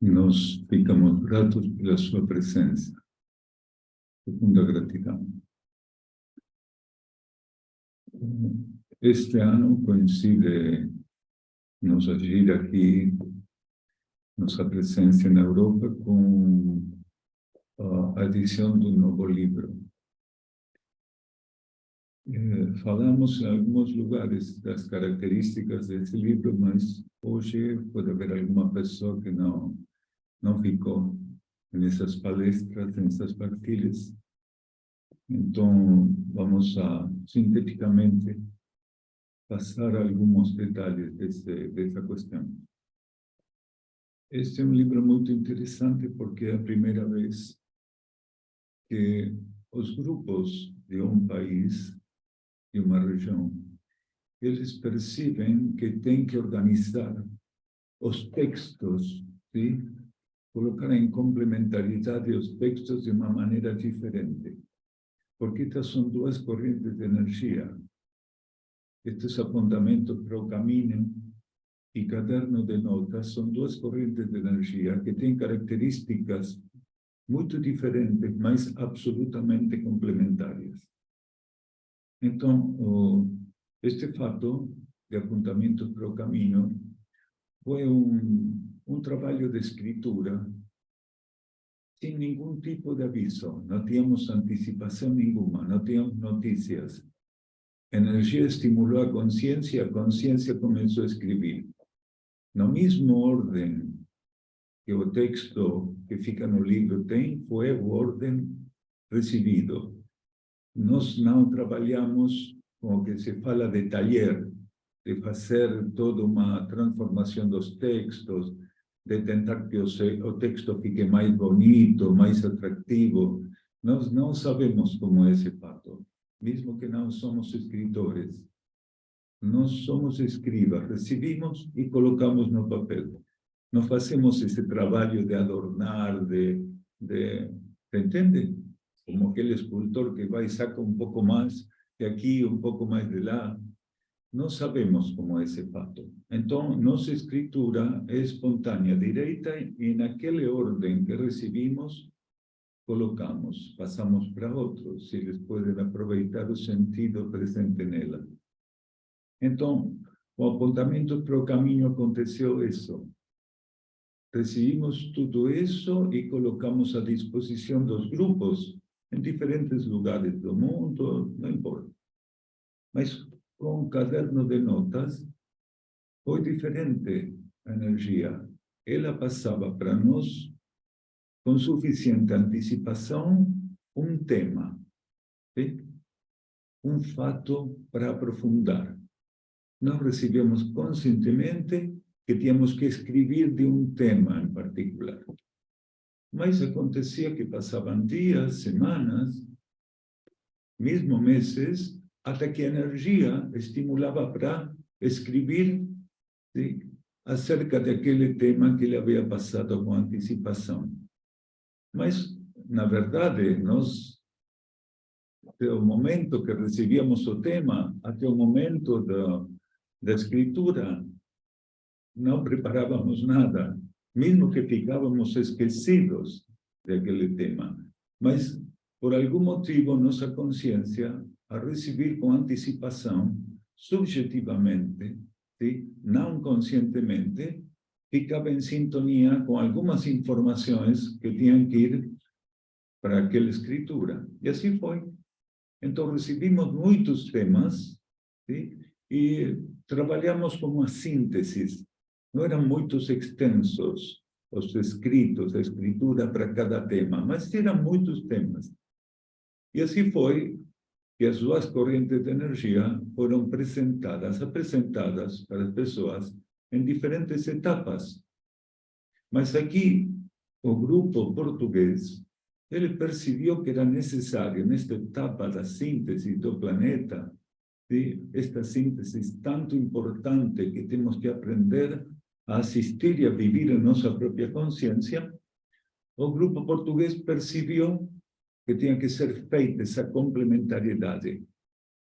Nós ficamos gratos pela sua presença. Profunda gratidão. Este ano coincide nossa gira aqui, nossa presença na Europa, com a edição do novo livro. Falamos em alguns lugares das características desse livro, mas hoje pode haver alguma pessoa que não ficou nessas palestras, nessas partilhas. Então, vamos a, sinteticamente, passar alguns detalhes dessa questão. Este é um livro muito interessante porque é a primeira vez que os grupos de um país, de uma região, eles percebem que têm que organizar os textos, sim? Colocar em complementaridade os textos de uma maneira diferente. Porque estas são duas correntes de energia. Estes apontamentos para o caminho e caderno de notas são duas correntes de energia que têm características muito diferentes, mas absolutamente complementares. Então, este fato de apontamentos para o caminho foi um trabalho de escritura sem nenhum tipo de aviso. Não tínhamos antecipação nenhuma, não tínhamos notícias. A energia estimulou a consciência começou a escrever. Na mesma ordem que o texto que fica no livro tem, foi a ordem recebido. Nós não trabalhamos com o que se fala de taller, de fazer toda uma transformação dos textos, de tentar que o texto fique mais bonito, mais atrativo. Nós não sabemos como é esse fato, mesmo que não somos escritores. Nós somos escribas, recebemos e colocamos no papel. Não fazemos esse trabalho de adornar, entende? Como aquele escultor que vai e saca um pouco mais de aqui, um pouco mais de lá. Não sabemos como é esse fato. Então, nossa escritura é espontânea, direita, e naquela ordem que recebimos, colocamos, passamos para outros, se eles podem aproveitar o sentido presente nela. Então, o apontamento para o caminho aconteceu isso. Recebimos tudo isso e colocamos à disposição dos grupos em diferentes lugares do mundo, não importa. Mas com o caderno de notas foi diferente a energia. Ela passava para nós, com suficiente antecipação, um tema, sim? Um fato para aprofundar. Nós recebemos conscientemente que tínhamos que escrever de um tema em particular. Mas acontecia que passavam dias, semanas, mesmo meses, até que a energia estimulava para escrever, sim, acerca daquele tema que ele havia passado com antecipação. Mas, na verdade, nós, até o momento que recebíamos o tema, até o momento da escritura, não preparávamos nada, mesmo que ficávamos esquecidos daquele tema. Mas, por algum motivo, nossa consciência, a receber com antecipação, subjetivamente, sim, não conscientemente, ficava em sintonia com algumas informações que tinham que ir para aquela escritura. E assim foi. Então, recebimos muitos temas, sim, e trabalhamos com uma síntese. Não eram muitos extensos os escritos, a escritura para cada tema, mas eram muitos temas. E assim foi que as duas correntes de energia foram apresentadas para as pessoas em diferentes etapas. Mas aqui, o grupo português, ele percebeu que era necessário, nesta etapa da síntese do planeta, esta síntese tanto importante que temos que aprender a assistir e a viver em nossa própria consciência, o grupo português percebeu que tinha que ser feita essa complementariedade,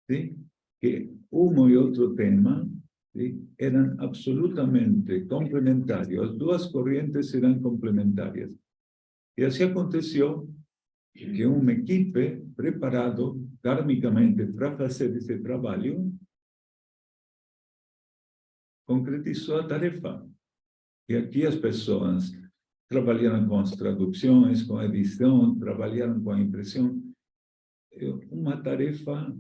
sim? Que um e outro tema ¿sí? Eran absolutamente complementarios. Las duas corrientes eran complementarias. Y así aconteció que uma equipe preparado kármicamente para fazer esse trabalho concretizou a tarefa. E aqui as pessoas trabalharam com as traduções, com a edição, trabalharam com a impressão. Uma tarefa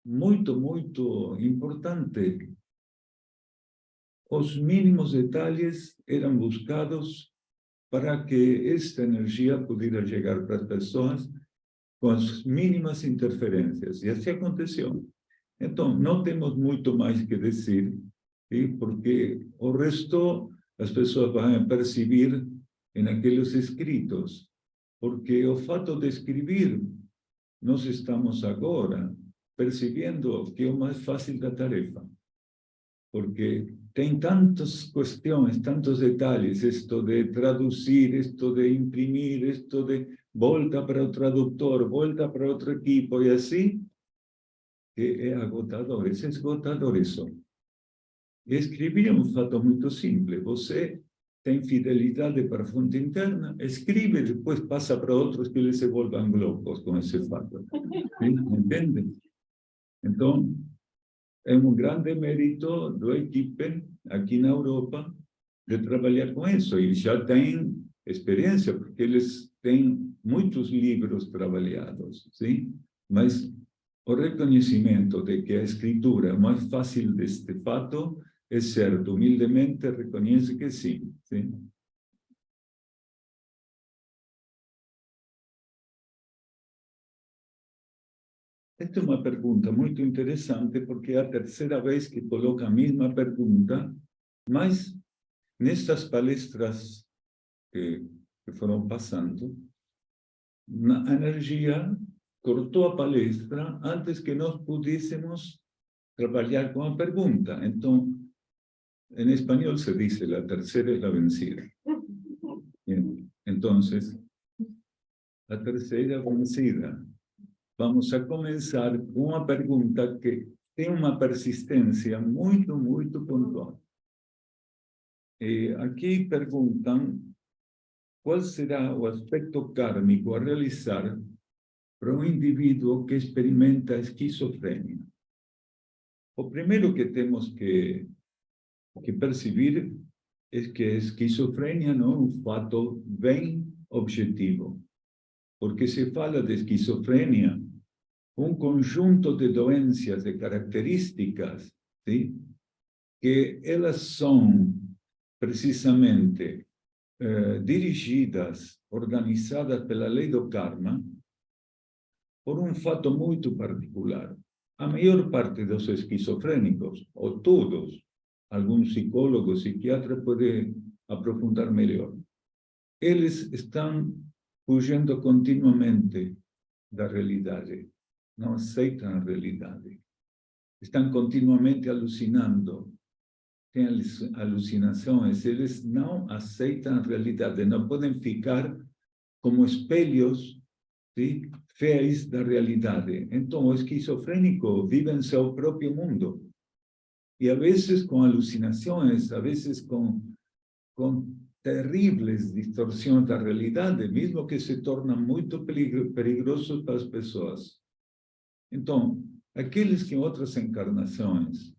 muito, muito importante. Os mínimos detalhes eram buscados para que esta energia pudesse chegar para as pessoas com as mínimas interferências. E assim aconteceu. Então, não temos muito mais que dizer, porque o resto as pessoas vão perceber em aqueles escritos. Porque o fato de escrever, nós estamos agora percebendo que é o mais fácil da tarefa. Porque tem tantas questões, tantos detalhes, isto de traduzir, isto de imprimir, isto de volta para o tradutor, volta para outro equipo, e assim, que é agotador, é esgotador isso. Escrever é um fato muito simples, você tem fidelidade para a fonte interna, escreve, depois passa para outros que eles se volvam loucos com esse fato. Entende? Então, é um grande mérito da equipe aqui na Europa de trabalhar com isso. Eles já têm experiência, porque eles têm muitos livros trabalhados, sim? Mas o reconhecimento de que a escritura é mais fácil deste fato é certo, humildemente reconhece que sim, sim? Esta é uma pergunta muito interessante, porque é a terceira vez que coloca a mesma pergunta, mas nestas palestras que foram passando, a energia cortou a palestra antes que nós pudéssemos trabalhar com a pergunta. Então, em espanhol se diz, a terceira é a vencida. Então, a terceira é a vencida. Vamos a começar com uma pergunta que tem uma persistência muito, muito pontual. E aqui perguntam qual será o aspecto kármico a realizar para um indivíduo que experimenta esquizofrenia. O primeiro que temos que perceber é que a esquizofrenia não é um fato bem objetivo. Porque se fala de esquizofrenia, um conjunto de doenças, de características, ¿sí? Que elas são precisamente dirigidas, organizadas pela lei do karma, por um fato muito particular. A maior parte dos esquizofrênicos, ou todos, algum psicólogo, psiquiatra pode aprofundar melhor, eles estão fugindo continuamente da realidade. Não aceitam a realidade. Estão continuamente alucinando. Têm alucinações. Eles não aceitam a realidade. Não podem ficar como espelhos, ¿sí? Fiéis da realidade. Então, o esquizofrênico vive em seu próprio mundo. E, a vezes, com alucinações, a vezes, com terríveis distorções da realidade, mesmo que se tornam muito perigosos para as pessoas. Então, aqueles que em outras encarnações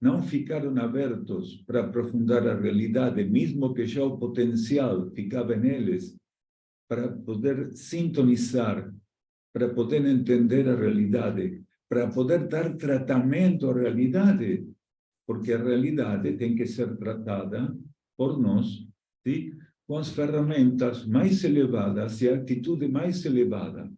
não ficaram abertos para aprofundar a realidade, mesmo que já o potencial ficava neles, para poder sintonizar, para poder entender a realidade, para poder dar tratamento à realidade, porque a realidade tem que ser tratada por nós, ¿sí? Com as ferramentas mais elevadas e a atitude mais elevada.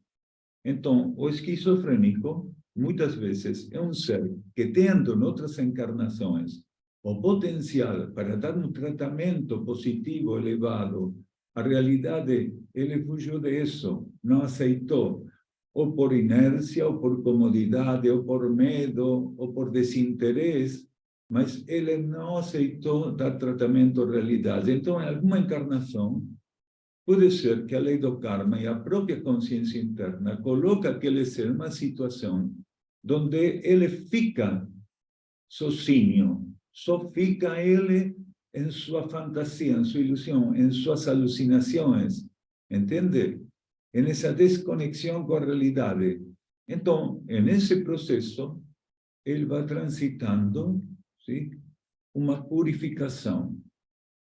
Então, o esquizofrênico, muitas vezes, é um ser que, tendo em outras encarnações o potencial para dar um tratamento positivo elevado, a realidade, ele fugiu disso, não aceitou, ou por inércia, ou por comodidade, ou por medo, ou por desinteresse, mas ele não aceitou dar tratamento à realidade. Então, em alguma encarnação, pode ser que a lei do karma e a própria consciência interna coloca aquele ser em uma situação onde ele fica sozinho. Só fica ele em sua fantasia, em sua ilusão, em suas alucinações. Entende? Em essa desconexão com a realidade. Então, nesse processo, ele vai transitando, sim, uma purificação.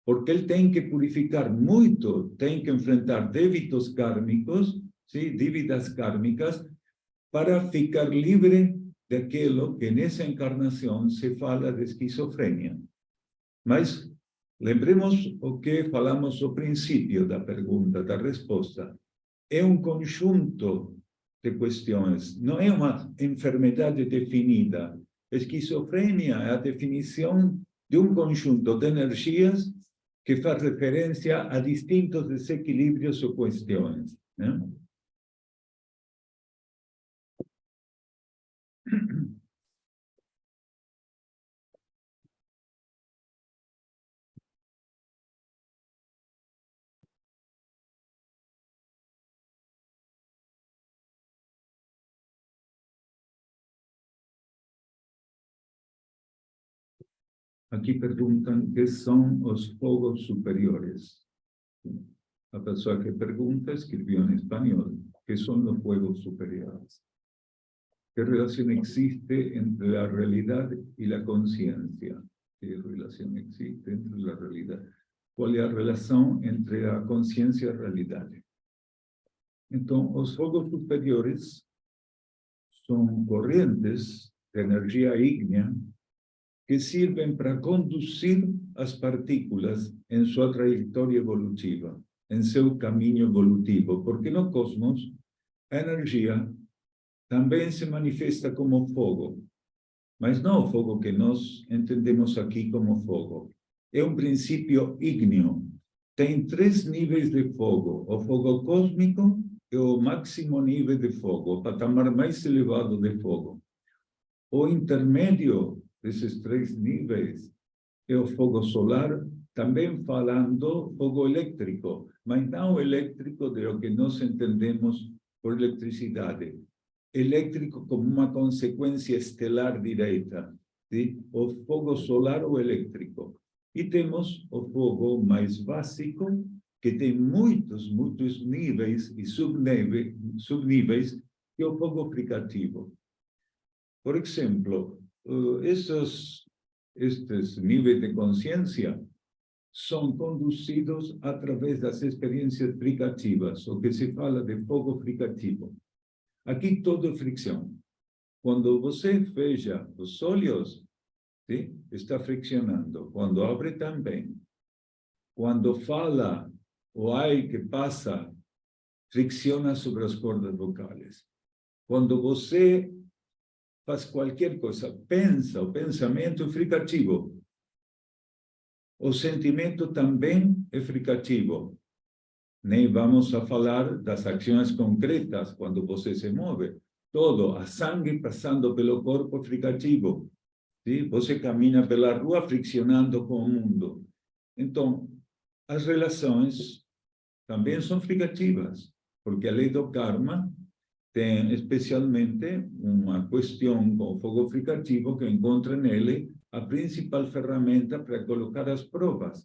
Porque ele tem que purificar muito, tem que enfrentar débitos kármicos, sim, dívidas kármicas, para ficar livre daquilo que nessa encarnação se fala de esquizofrenia. Mas lembremos o que falamos ao princípio da pergunta, da resposta. É um conjunto de questões, não é uma enfermidade definida. Esquizofrenia é a definição de um conjunto de energias que faz referência a distintos desequilíbrios ou questões, né? Aqui perguntam o que são os fogos superiores. A pessoa que pergunta escreveu em espanhol, que são os fuegos superiores. ¿Qué relación existe entre la realidad y la conciencia? ¿Qué relación existe entre la realidad? ¿Cuál es la relación entre la conciencia y la realidad? Entonces, los fuegos superiores son corrientes de energía ígnea que sirven para conducir las partículas en su trayectoria evolutiva, en su camino evolutivo, porque no cosmos, la energía también se manifiesta como fuego, mas não o fogo que nós entendemos aqui como fogo. É um princípio ígneo. Tem 3 níveis de fogo. O fogo cósmico é o máximo nível de fogo, o patamar mais elevado de fogo. O intermédio desses 3 níveis é o fogo solar, também falando fogo elétrico, mas não elétrico de o que nós entendemos por eletricidade. Eléctrico como uma consequência estelar direta, ¿sí? O fogo solar ou elétrico. E temos o fogo mais básico, que tem muitos níveis e subníveis, que é o fogo fricativo. Por exemplo, estes níveis de consciência são conduzidos através das experiências fricativas, o que se fala de fogo fricativo. Aqui todo é fricção. Quando você fecha os olhos, ¿sí? Está friccionando. Quando abre também. Quando fala, o ar que passa, fricciona sobre as cordas vocais. Quando você faz qualquer coisa, pensa, o pensamento é fricativo. O sentimento também é fricativo. Nem vamos a falar das ações concretas, quando você se move. Todo, a sangue passando pelo corpo fricativo. ¿Sí? Você caminha pela rua friccionando com o mundo. Então, as relações também são fricativas, porque a lei do karma tem especialmente uma questão com o fogo fricativo que encontra nele a principal ferramenta para colocar as provas.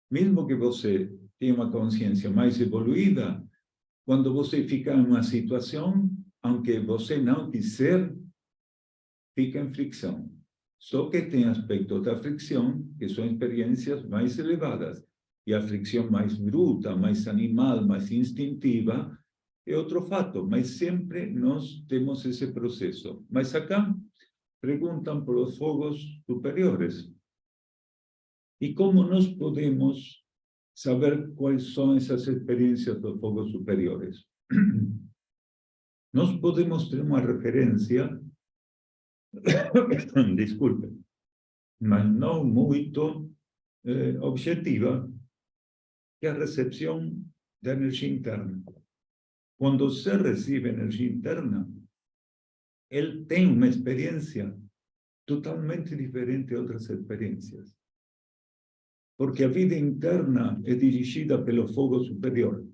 Mesmo que você tenha uma consciência mais evoluída, quando você fica em uma situação, aunque você não quiser, fica em fricção. Só que tem aspectos da fricção que são experiências mais elevadas. E a fricção mais bruta, mais animal, mais instintiva, é outro fato. Mas sempre nós temos esse processo. Mas acá perguntam por os fogos superiores. E como nós podemos saber quais são essas experiências dos fogos superiores? Nós podemos ter uma referência, desculpe, mas não muito objetiva, que é a recepção da energia interna. Quando você recebe energia interna, ele tem uma experiência totalmente diferente de outras experiências. Porque a vida interna é dirigida pelo fogo superior.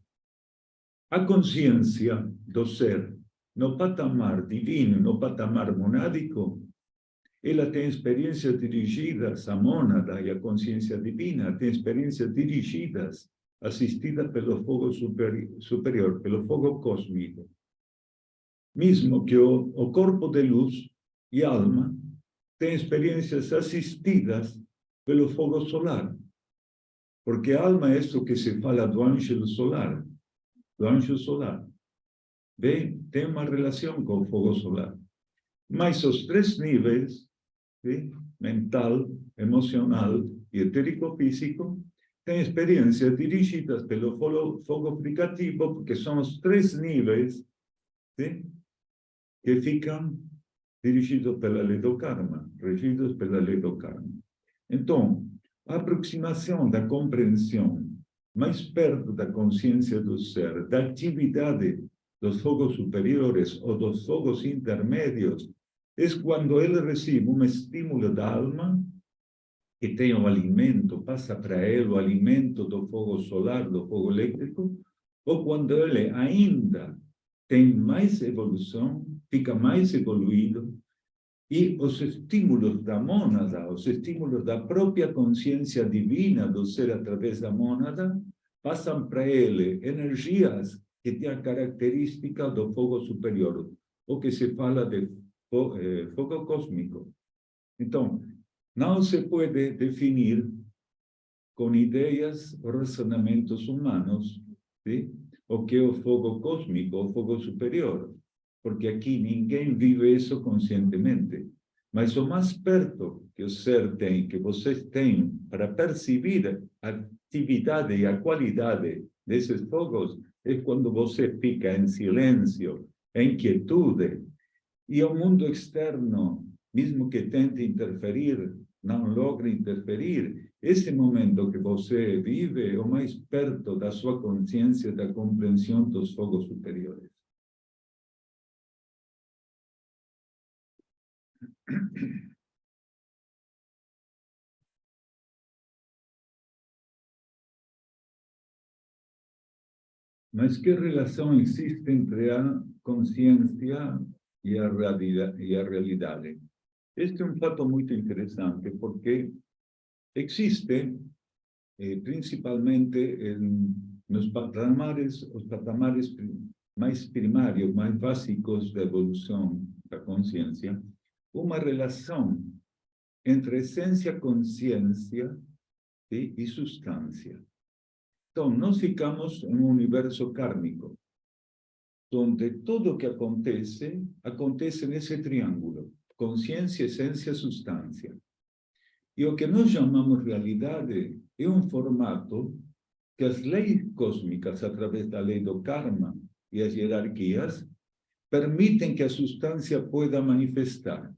A consciência do ser, no patamar divino, no patamar monádico, ela tem experiências dirigidas à mônada e à consciência divina, tem experiências dirigidas, assistidas pelo fogo superior, pelo fogo cósmico. Mesmo que o corpo de luz e alma tem experiências assistidas pelo fogo solar. Porque a alma é isso que se fala do anjo solar. Do anjo solar. Bem, tem uma relação com o fogo solar. Mas os três níveis, sim? Mental, emocional e etérico-físico, têm experiências dirigidas pelo fogo aplicativo, porque são os três níveis, sim? Que ficam dirigidos pela lei do karma, regidos pela lei do karma. Então, a aproximação da compreensão mais perto da consciência do ser, da atividade dos fogos superiores ou dos fogos intermédios, é quando ele recebe um estímulo da alma, que tem o alimento, passa para ele o alimento do fogo solar, do fogo elétrico, ou quando ele ainda tem mais evolução, fica mais evoluído, e os estímulos da mônada, os estímulos da própria consciência divina do ser através da mônada, passam para ele energias que têm a característica do fogo superior, o que se fala de fogo cósmico. Então, não se pode definir com ideias ou razonamentos humanos, ¿sí? O que é o fogo cósmico, o fogo superior. Porque aqui ninguém vive isso conscientemente. Mas o mais perto que o ser tem, que vocês têm, para perceber a atividade e a qualidade desses fogos, é quando você fica em silêncio, em quietude, e o mundo externo, mesmo que tente interferir, não logra interferir. Esse momento que você vive é o mais perto da sua consciência, da compreensão dos fogos superiores. Mas que relação existe entre a consciência e a realidade? Este é um fato muito interessante, porque existe, principalmente nos patamares, os patamares mais primários, mais básicos da evolução da consciência, uma relação entre essência, consciência e substância. Então, nós ficamos em um universo kármico, onde tudo o que acontece, acontece nesse triângulo: consciência, essência, substância. E o que nós chamamos realidade é um formato que as leis cósmicas, através da lei do karma e as hierarquias, permitem que a substância pueda manifestar.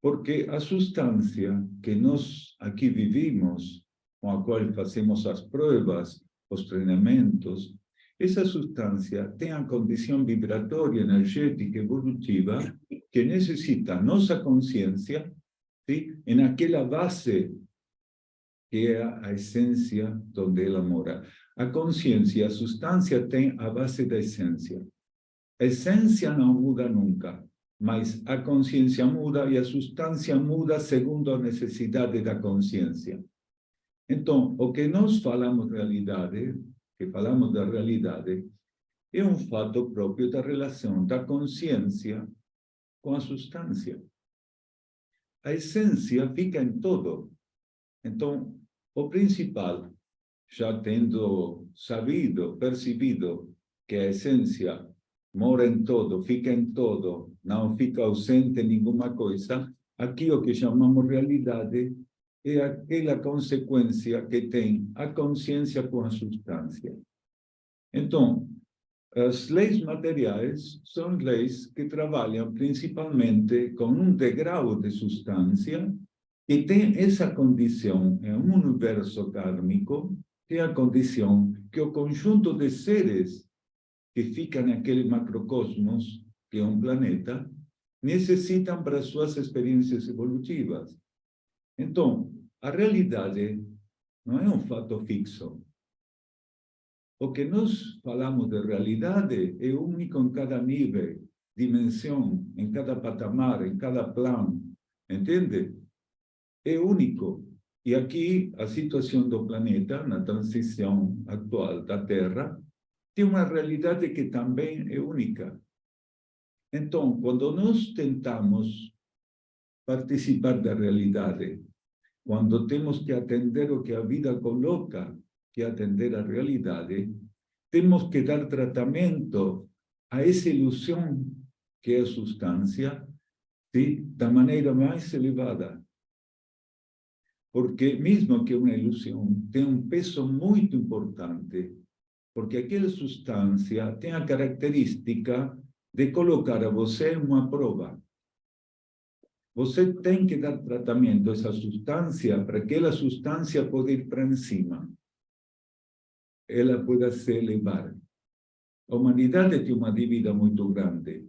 Porque a substância que nós aqui vivimos, com a qual fazemos as provas, os treinamentos, essa substância tem a condição vibratória, energética, evolutiva, que necessita nossa consciência, ¿sí? Naquela base que é a essência onde ela mora. A consciência, a substância tem a base da essência. A essência não muda nunca, mas a consciência muda e a substância muda segundo a necessidade da consciência. Então, o que nós falamos realidade, que falamos da realidade, é um fato próprio da relação da consciência com a substância. A essência fica em todo. Então, o principal, já tendo sabido, percebido que a essência mora em todo, fica em todo, não fica ausente em nenhuma coisa, aqui o que chamamos realidade é aquela consequência que tem a consciência com a substância. Então, as leis materiais são leis que trabalham principalmente com um degrau de substância que tem essa condição em um universo kármico, que é a condição que o conjunto de seres que ficam naquele macrocosmos, que é um planeta, necessitam para suas experiências evolutivas. Então, a realidade não é um fato fixo. O que nós falamos de realidade é único em cada nível, dimensão, em cada patamar, em cada plano. entende? É único. E aqui, a situação do planeta, na transição atual da Terra, tem uma realidade que também é única. Então, quando nós tentamos participar da realidade, quando temos que atender o que a vida coloca, que é atender a realidade, temos que dar tratamento a essa ilusão que é a substância, ¿sí? Da maneira mais elevada. Porque mesmo que uma ilusão tem um peso muito importante, porque aquela substância tem a característica de colocar a você em uma prova. Você tem que dar tratamento a essa substância para que aquela substância possa ir para cima. Ela pueda se elevar. A humanidade tem uma dívida muito grande,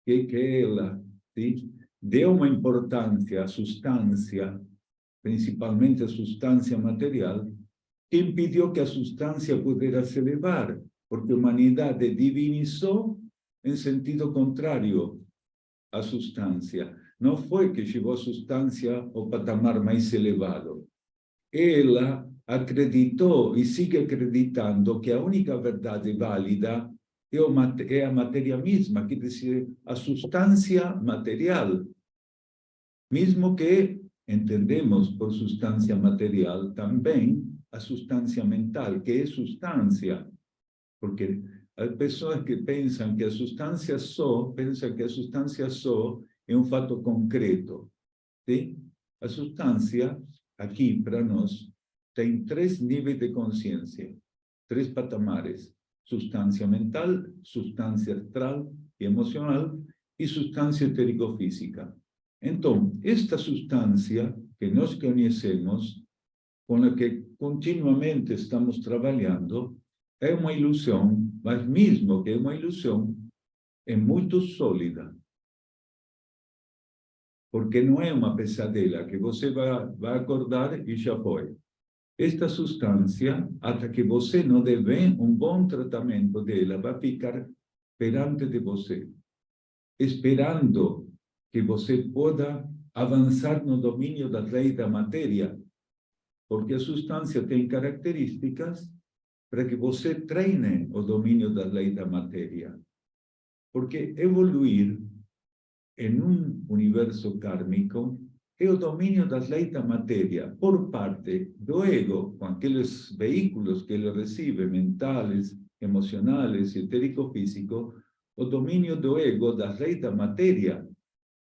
que ela, ¿sí? Deu uma importância à substância, principalmente a substância material, que impediu que a substância pudesse se elevar, porque a humanidade divinizou em sentido contrário à substância. Não foi que chegou a substância ao patamar mais elevado. Ela acreditou e sigue acreditando que a única verdade válida é a matéria mesma, quer dizer, a substância material. Mesmo que entendemos por substância material também a substância mental, que é substância. Porque as pessoas que pensam que a substância só é um fato concreto. Sim? A substância, aqui para nós, tem 3 níveis de consciência, 3 patamares: substância mental, substância astral e emocional e substância etérico-física. Então, esta substância que nós conhecemos, com a que continuamente estamos trabalhando, é uma ilusão, mas mesmo que é uma ilusão, é muito sólida. Porque não é uma pesadela que você vai acordar e já foi. Esta substância, até que você não dê um bom tratamento dela, vai ficar perante de você, esperando que você possa avançar no domínio das leis da matéria, porque a substância tem características para que você treine o domínio das leis da matéria. Porque evoluir em um universo kármico é o domínio das leis da matéria por parte do ego, com aqueles veículos que ele recebe, mentais, emocionais e etérico-físico, o domínio do ego das leis da matéria,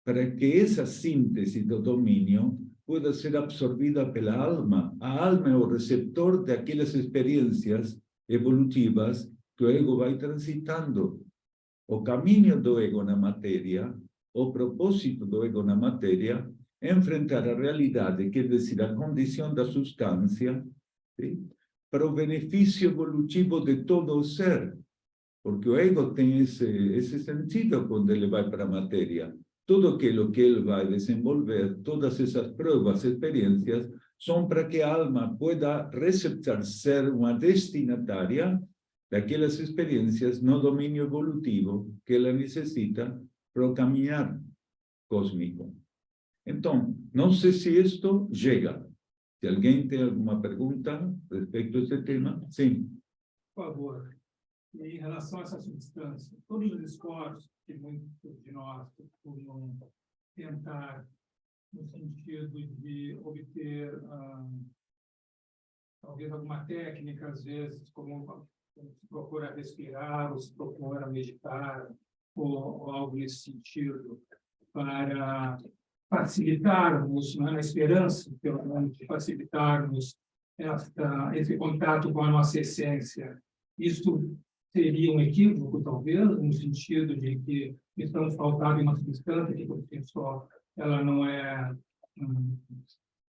para que essa síntese do domínio pueda ser absorvida pela alma. A alma é o receptor daquelas experiências evolutivas que o ego vai transitando. O caminho do ego na matéria, o propósito do ego na matéria, é enfrentar a realidade, quer dizer, a condição da substância, ¿sí? Para o benefício evolutivo de todo o ser. Porque o ego tem esse sentido quando ele vai para a matéria. Tudo aquilo que ele vai desenvolver, todas essas provas, experiências, são para que a alma pueda receptar, ser uma destinatária daquelas experiências no domínio evolutivo que ela necessita para o caminhar cósmico. Então, não sei se isto chega. Se alguém tem alguma pergunta respeito a esse tema, sim. Por favor. E em relação a essa substância, todos os esforços que muitos de nós costumam tentar no sentido de obter talvez alguma técnica, às vezes, como se procura respirar, ou se procura meditar, ou algo nesse sentido, para facilitarmos, na esperança, pelo menos, de facilitarmos esse contato com a nossa essência. Isso seria um equívoco, talvez, no sentido de que estamos faltando em uma substância que, por si só, ela não é...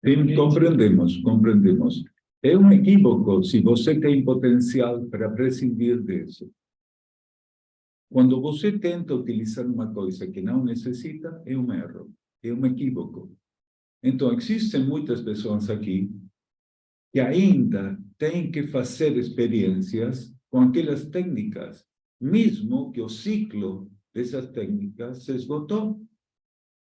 Sim, compreendemos. É um equívoco se você tem potencial para prescindir disso. Quando você tenta utilizar uma coisa que não necessita, é um erro, é um equívoco. Então, existem muitas pessoas aqui que ainda têm que fazer experiências com aquelas técnicas, mesmo que o ciclo dessas técnicas se esgotou.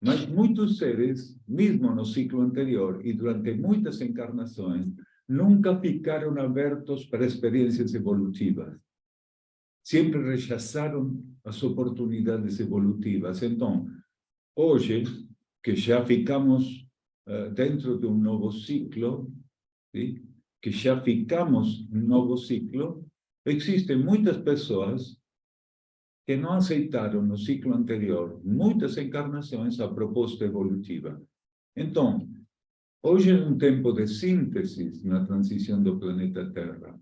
Mas muitos seres, mesmo no ciclo anterior e durante muitas encarnações, nunca ficaram abertos para experiências evolutivas. Sempre rechaçaram as oportunidades evolutivas. Então, hoje, que já ficamos dentro de um novo ciclo, ¿sí? Que já ficamos em um novo ciclo, existem muitas pessoas que não aceitaram no ciclo anterior, muitas encarnações, a proposta evolutiva. Então, hoje é um tempo de síntese na transição do planeta Terra.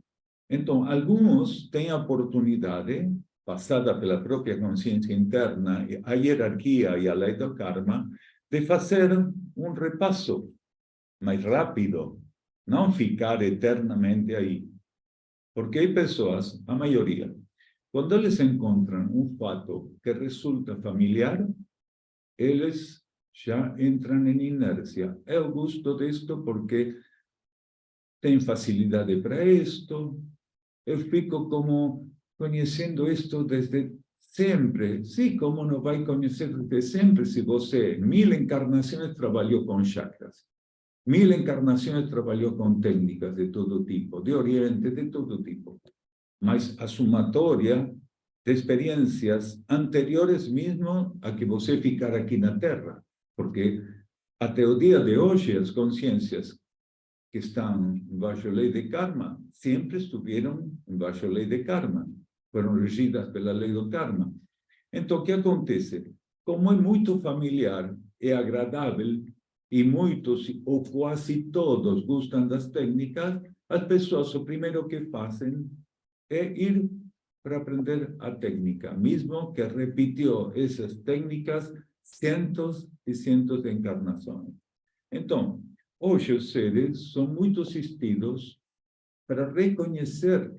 Então, alguns têm a oportunidade, passada pela própria consciência interna, a hierarquia e a lei do karma, de fazer um repasso mais rápido, não ficar eternamente aí. Porque há pessoas, a maioria, quando eles encontram um fato que resulta familiar, eles já entram em inércia. Eu gosto disto porque tem facilidade para isto, eu fico como conhecendo isto desde sempre. Sim, como não vai conhecer desde sempre se você 1000 encarnações trabalhou com chakras, 1000 encarnações trabalhou com técnicas de todo tipo, de Oriente, de todo tipo. Mas a somatória de experiências anteriores mesmo a que você ficar aqui na Terra. Porque até o dia de hoje, as consciências que estão embaixo da lei de karma sempre estiveram embaixo da lei de karma. Foram regidas pela lei do karma. Então, o que acontece? Como é muito familiar, é agradável, e muitos, ou quase todos, gostam das técnicas, as pessoas, o primeiro que fazem é ir para aprender a técnica, mesmo que repetiu essas técnicas centos e centos de encarnações. Então, hoje os seres são muito assistidos para reconhecer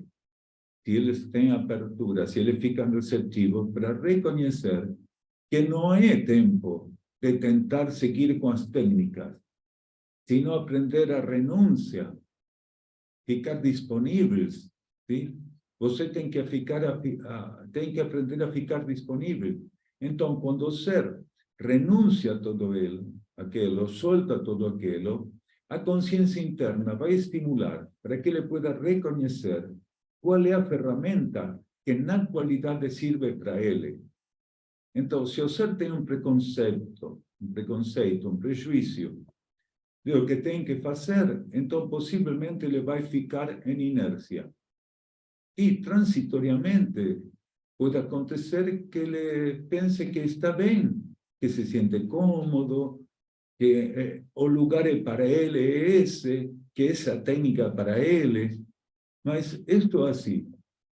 se eles têm abertura, se eles ficam receptivos, para reconhecer que não é tempo de tentar seguir com as técnicas, sino aprender a renúncia, ficar disponíveis, ¿sí? Você tem que tem que aprender a ficar disponível. Então, quando o ser renuncia a todo aquilo, solta todo aquilo, a consciência interna vai estimular para que ele pueda reconhecer qual é a ferramenta que na atualidade sirve para ele. Então, se o ser tem um preconceito, um prejuízo do que tem que fazer, então possivelmente ele vai ficar em inércia. E, transitoriamente, pode acontecer que ele pense que está bem, que se sente cômodo, que o lugar é para ele é esse, que essa técnica é para ele. Mas isto é assim,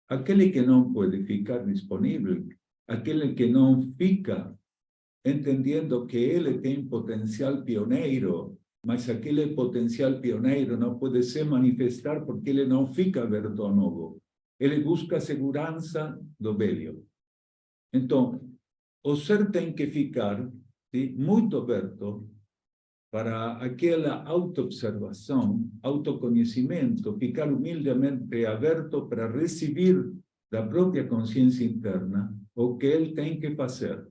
aquele que não pode ficar disponível, aquele que não fica entendendo que ele tem potencial pioneiro, mas aquele potencial pioneiro não pode se manifestar porque ele não fica aberto ao novo. Ele busca a segurança do velho. Então, o ser tem que ficar, ¿sí?, muito aberto para aquela autoobservação, autoconhecimento, ficar humildemente aberto para receber da própria consciência interna o que ele tem que fazer.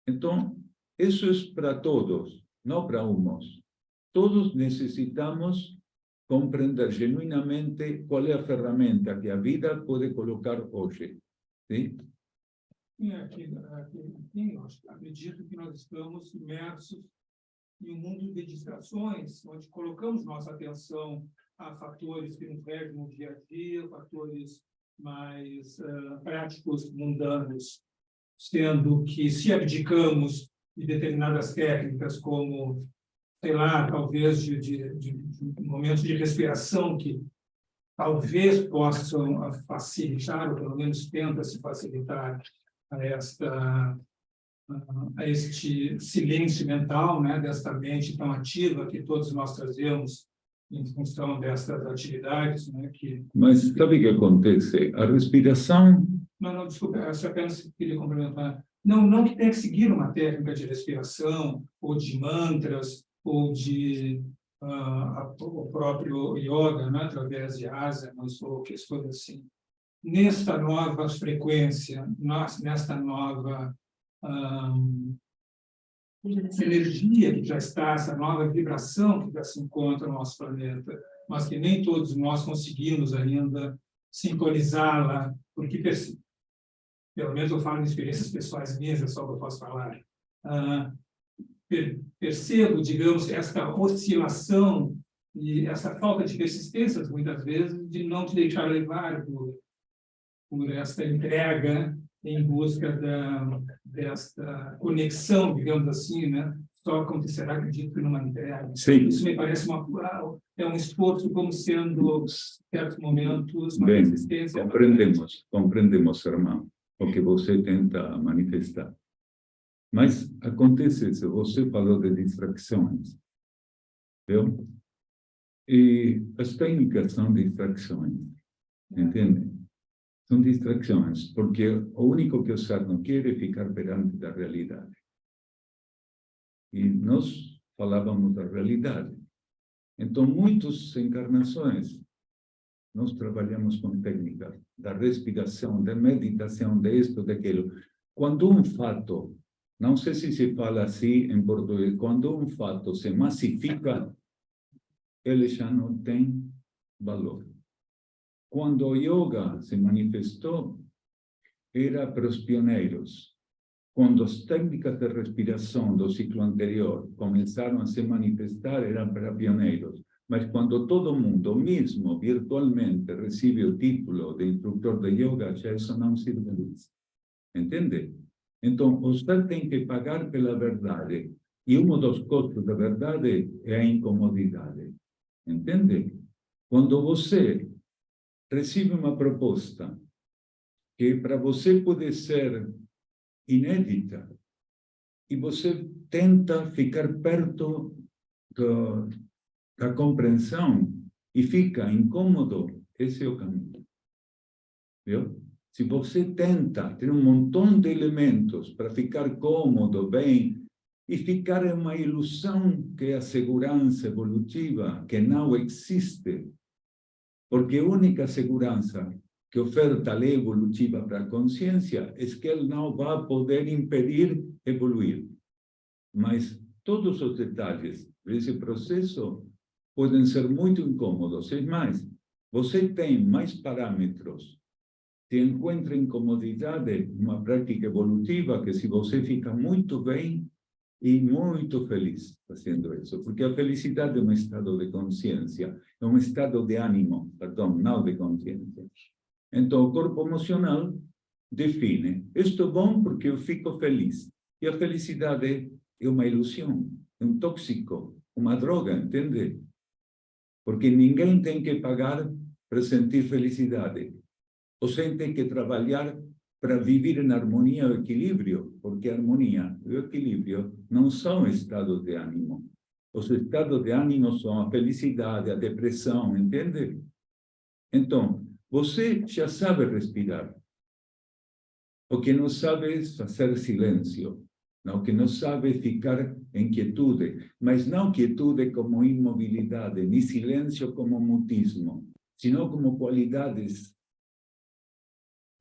Então, isso é para todos, não para uns. Todos necessitamos compreender genuinamente qual é a ferramenta que a vida pode colocar hoje. Sim? E aqui eu acredito que nós estamos imersos em um mundo de distrações, onde colocamos nossa atenção a fatores que nos regem no dia a dia, fatores mais práticos, mundanos, sendo que se abdicamos de determinadas técnicas, como, sei lá, talvez de momentos de respiração que talvez possam facilitar, ou pelo menos tenta-se facilitar a este silêncio mental, né, desta mente tão ativa que todos nós trazemos em função dessas atividades, né, que... Mas sabe o que acontece? A respiração... Não, desculpa, eu só apenas queria complementar. Não que tenha que seguir uma técnica de respiração, ou de mantras, ou de o próprio yoga, né, através de asanas, ou questões assim. Nesta nova frequência, nesta nova energia que já está, essa nova vibração que já se encontra no nosso planeta, mas que nem todos nós conseguimos ainda sintonizá-la, porque, pelo menos eu falo de experiências pessoais minhas, é só o que eu posso falar, percebo, digamos, esta oscilação e essa falta de persistência, muitas vezes, de não te deixar levar por esta entrega em busca desta conexão, digamos assim, né? Só acontecerá, acredito, numa entrega. Sim. Isso me parece um esforço como sendo, em certos momentos, uma Bem, resistência. compreendemos, irmão, o que você tenta manifestar. Mas acontece isso, você falou de distrações, viu? E as técnicas são distrações, entende? São distrações, porque o único que o ser não quer é ficar perante da realidade. E nós falávamos da realidade. Então, muitas encarnações, nós trabalhamos com técnicas da respiração, da meditação, disto, daquilo. Quando um fato, não sei se se fala assim em português, quando um fato se massifica, ele já não tem valor. Quando o yoga se manifestou, era para os pioneiros. Quando as técnicas de respiração do ciclo anterior começaram a se manifestar, eram para pioneiros. Mas quando todo mundo, mesmo virtualmente, recebe o título de instrutor de yoga, já isso não sirve mais. Entende? Então, você tem que pagar pela verdade. E um dos custos da verdade é a incomodidade. Entende? Quando você recebe uma proposta que para você pode ser inédita e você tenta ficar perto da compreensão e fica incômodo, esse é o caminho. Viu? Se você tenta ter um montão de elementos para ficar cômodo, bem, e ficar em uma ilusão que é a segurança evolutiva, que não existe, porque a única segurança que oferta a lei evolutiva para a consciência é que ele não vai poder impedir evoluir. Mas todos os detalhes desse processo podem ser muito incômodos. É mais, você tem mais parâmetros. Se encontra incomodidade numa prática evolutiva que se você fica muito bem e muito feliz fazendo isso. Porque a felicidade é um estado de consciência, é um estado de ânimo, perdão, não de consciência. Então, o corpo emocional define, estou bom porque eu fico feliz. E a felicidade é uma ilusão, é um tóxico, uma droga, entende? Porque ninguém tem que pagar para sentir felicidade. Você tem que trabalhar para viver em harmonia e equilíbrio, porque a harmonia e o equilíbrio não são estados de ânimo. Os estados de ânimo são a felicidade, a depressão, entende? Então, você já sabe respirar. O que não sabe é fazer silêncio. O que não sabe é ficar em quietude. Mas não quietude como imobilidade, nem silêncio como mutismo, sino como qualidades,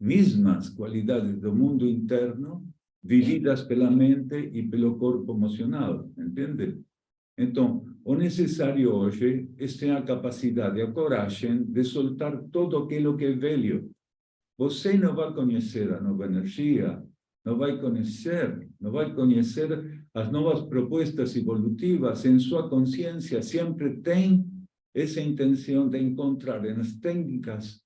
mesmas qualidades do mundo interno, vividas pela mente e pelo corpo emocional. Entende? Então, o necessário hoje é ter a capacidade, a coragem de soltar todo aquilo que é velho. Você não vai conhecer a nova energia, não vai conhecer as novas propostas evolutivas. Em sua consciência sempre tem essa intenção de encontrar nas técnicas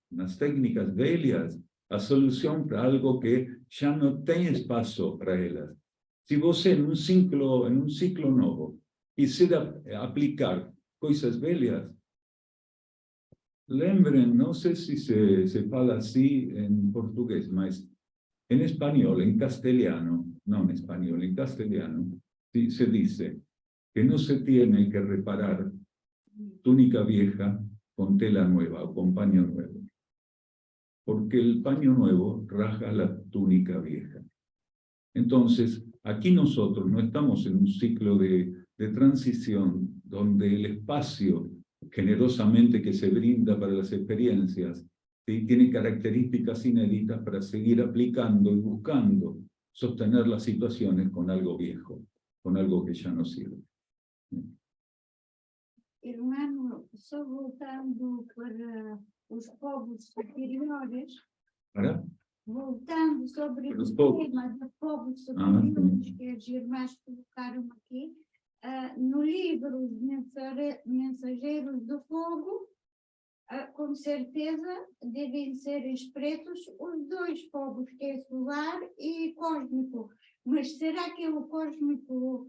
velhas, a solução para algo que já não tem espaço para elas. Se você, em um ciclo novo, quiser aplicar coisas velhas, lembrem, não sei se se fala assim em português, mas em espanhol, em castelhano, não em espanhol, em castelhano, se diz que não se tem que reparar túnica vieja con tela nueva o con paño nuevo, porque el paño nuevo rasga la túnica vieja. Entonces, aquí nosotros no estamos en un ciclo de transición donde el espacio generosamente que se brinda para las experiencias tiene características inéditas para seguir aplicando y buscando sostener las situaciones con algo viejo. con algo que ya no sirve. Irmão, só voltando para os povos superiores, ¿Para? voltando sobre Para os o povos. tema dos povos sim. superiores que as irmãs colocaram aqui, no livro Os Mensageiros do Fogo, com certeza devem ser expressos os dois povos, que é solar e cósmico. Mas será que o cósmico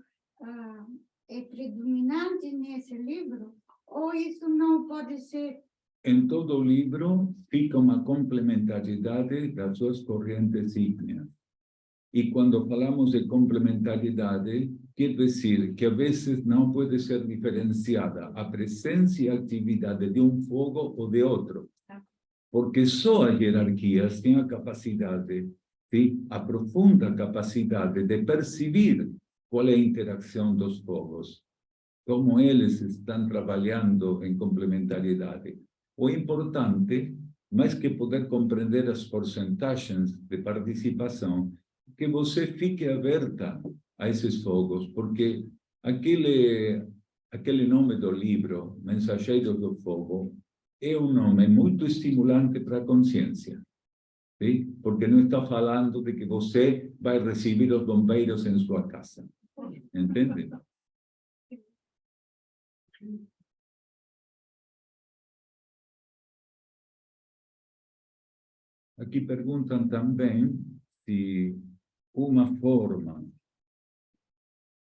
é predominante nesse livro? Ou isso não pode ser? En todo o livro fica uma complementariedade das suas correntes ígneas. E quando falamos de complementariedade, quer dizer que a vezes não pode ser diferenciada a presença e a atividade de um fogo ou de outro. Porque só as hierarquias têm a capacidade, sim, a profunda capacidade de perceber qual é a interação dos fogos, como eles estão trabalhando em complementariedade. O importante, mais que poder compreender as porcentagens de participação, que você fique aberta a esses fogos, porque aquele nome do livro, Mensageiros do Fogo, é um nome muito estimulante para a consciência, sim? Porque não está falando de que você vai receber os bombeiros em sua casa, entende? Aqui perguntam também se uma forma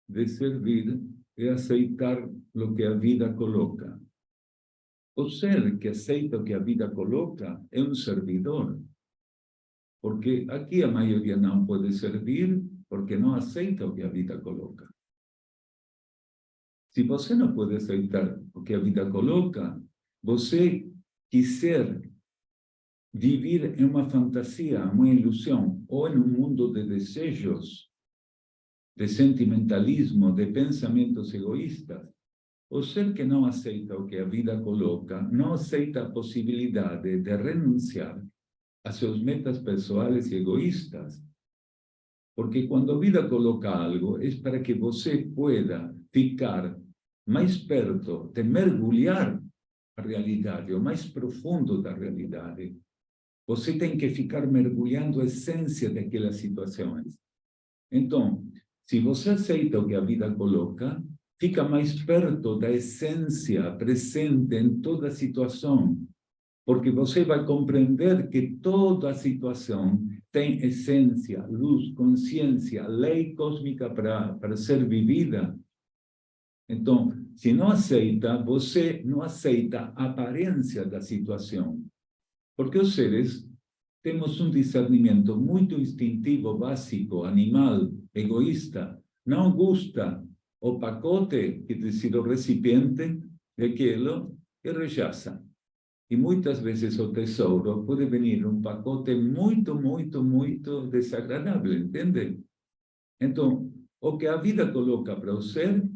de servir é aceitar o que a vida coloca. O ser que aceita o que a vida coloca é um servidor. Porque aqui a maioria não pode servir porque não aceita o que a vida coloca. Se você não pode aceitar o que a vida coloca, você quiser viver em uma fantasia, uma ilusão, ou em um mundo de desejos, de sentimentalismo, de pensamentos egoístas, o ser que não aceita o que a vida coloca, não aceita a possibilidade de renunciar a seus metas pessoais e egoístas. Porque quando a vida coloca algo, é para que você pueda ficar mais perto de mergulhar a realidade, o mais profundo da realidade. Você tem que ficar mergulhando a essência daquelas situações. Então, se você aceita o que a vida coloca, fica mais perto da essência presente em toda situação. Porque você vai compreender que toda situação tem essência, luz, consciência, lei cósmica para ser vivida. Então, se não aceita, você não aceita a aparência da situação. Porque os seres temos um discernimento muito instintivo, básico, animal, egoísta. Não gusta o pacote, quer dizer, o recipiente daquilo, e rechaça. E muitas vezes o tesouro pode vir um pacote muito, muito, muito desagradável, entende? Então, o que a vida coloca para o ser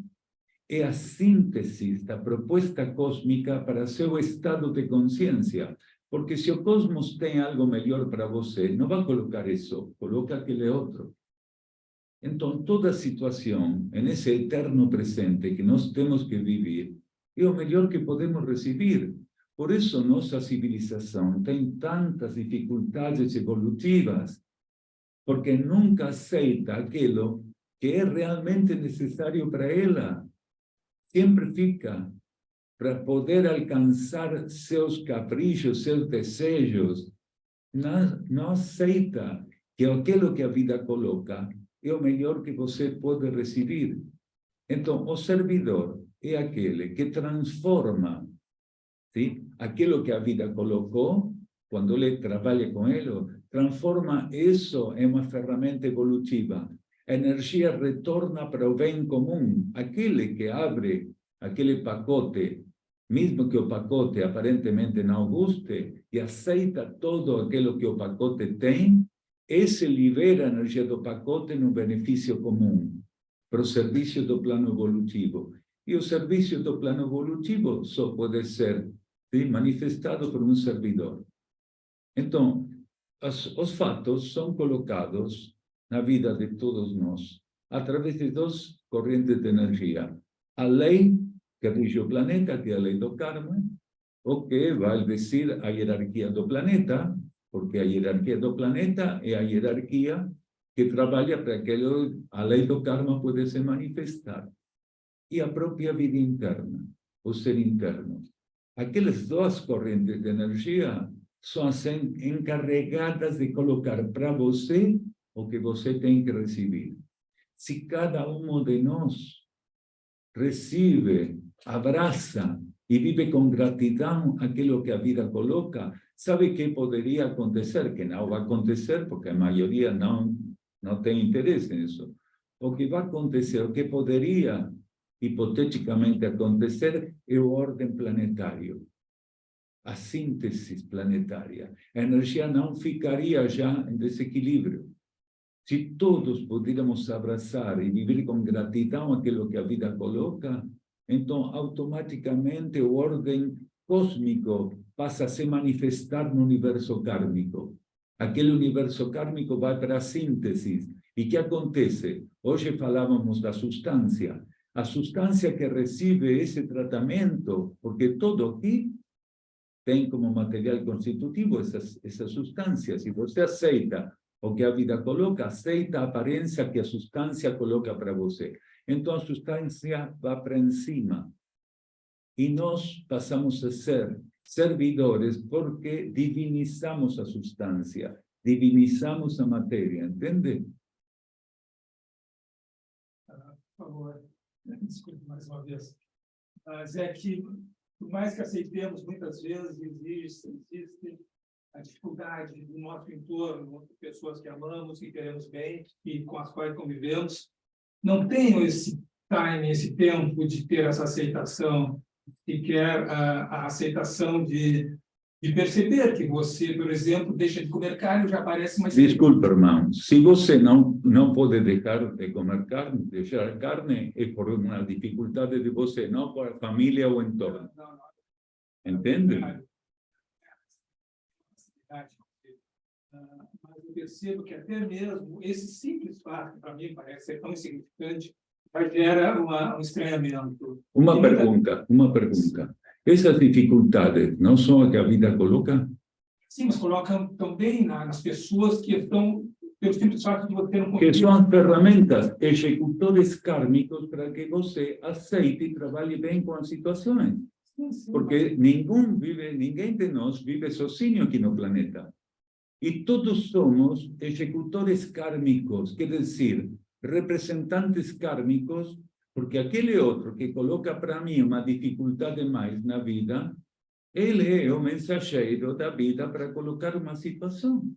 é a síntese da proposta cósmica para seu estado de consciência. Porque se o cosmos tem algo melhor para você, não vai colocar isso, coloca aquele outro. Então, toda situação, nesse eterno presente que nós temos que viver, é o melhor que podemos receber. Por isso, nossa civilização tem tantas dificuldades evolutivas, porque nunca aceita aquilo que é realmente necessário para ela. Sempre fica para poder alcançar seus caprichos, seus desejos. Não aceita que aquilo que a vida coloca é o melhor que você pode receber. Então, o servidor é aquele que transforma, sim, aquilo que a vida colocou, quando ele trabalha com ele, transforma isso em uma ferramenta evolutiva. A energia retorna para o bem comum. Aquele que abre aquele pacote, mesmo que o pacote aparentemente não guste, e aceita todo aquilo que o pacote tem, esse libera a energia do pacote no benefício comum, para o serviço do plano evolutivo. E o serviço do plano evolutivo só pode ser, sim, manifestado por um servidor. Então, os fatos são colocados na vida de todos nós, a través de dos corrientes de energía. A ley que rige o planeta, que é a lei do karma, o que vai decir a hierarquia do planeta, porque a hierarquia do planeta é a hierarquia que trabalha para que a lei do karma possa se manifestar. E a própria vida interna, o ser interno. Aquelas duas correntes de energia são encarregadas de colocar para você o que você tem que receber. Se cada um de nós recebe, abraça e vive com gratidão aquilo que a vida coloca, sabe que poderia acontecer? Que não vai acontecer, porque a maioria não tem interesse nisso. O que vai acontecer, o que poderia hipoteticamente acontecer, é a ordem planetária, a síntese planetária. A energia não ficaria já em desequilíbrio. Se todos pudiéramos abraçar e viver com gratidão aquilo que a vida coloca, então automaticamente a ordem cósmico passa a se manifestar no universo kármico. Aquele universo kármico vai para a síntese. E o que acontece? Hoje falávamos da substância. A substância que recebe esse tratamento, porque todo aqui tem como material constitutivo essa substância. Se você aceita o que a vida coloca, aceita a aparência que a substância coloca para você. Então a substância vai para cima. E nós passamos a ser servidores porque divinizamos a substância, divinizamos a matéria, entende? Por favor, desculpe mais uma vez. Mas é que, por mais que aceitemos, muitas vezes existe a dificuldade do nosso entorno, de pessoas que amamos, que queremos bem e com as quais convivemos, não tenham esse time, esse tempo de ter essa aceitação, e quer a aceitação de perceber que você, por exemplo, deixa de comer carne, já parece mais... Desculpe, irmão, se você não pode deixar de comer carne, deixar carne é por uma dificuldade de você, não por a família ou entorno. Entende? Mas eu percebo que até mesmo esse simples fato, para mim, parece ser tão insignificante, já gera um estranhamento. Uma pergunta. Essas dificuldades não são as que a vida coloca? Sim, mas colocam também nas pessoas que estão, pelo simples fato de você não que são as ferramentas, executores kármicos para que você aceite e trabalhe bem com as situações. Sim, porque ninguém de nós vive sozinho aqui no planeta. E todos somos executores kármicos, quer dizer, representantes kármicos, porque aquele outro que coloca para mim uma dificuldade mais na vida, ele é o mensageiro da vida para colocar uma situação.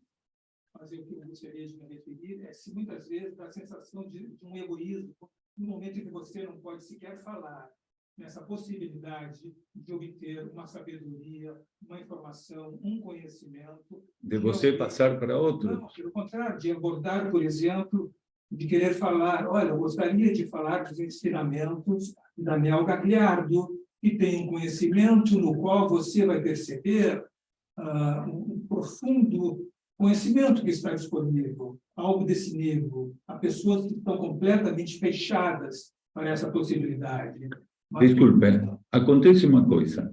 Mas o que eu gostaria de me referir é se muitas vezes dá a sensação de um egoísmo, no momento em que você não pode sequer falar nessa possibilidade de obter uma sabedoria, uma informação, um conhecimento. De você passar para outro. Não, pelo contrário, de abordar, por exemplo, de querer falar, olha, eu gostaria de falar dos ensinamentos da Mel Gagliardo, que tem um conhecimento no qual você vai perceber um profundo conhecimento que está disponível, algo desse nível. Há pessoas que estão completamente fechadas para essa possibilidade. Desculpe, acontece uma coisa.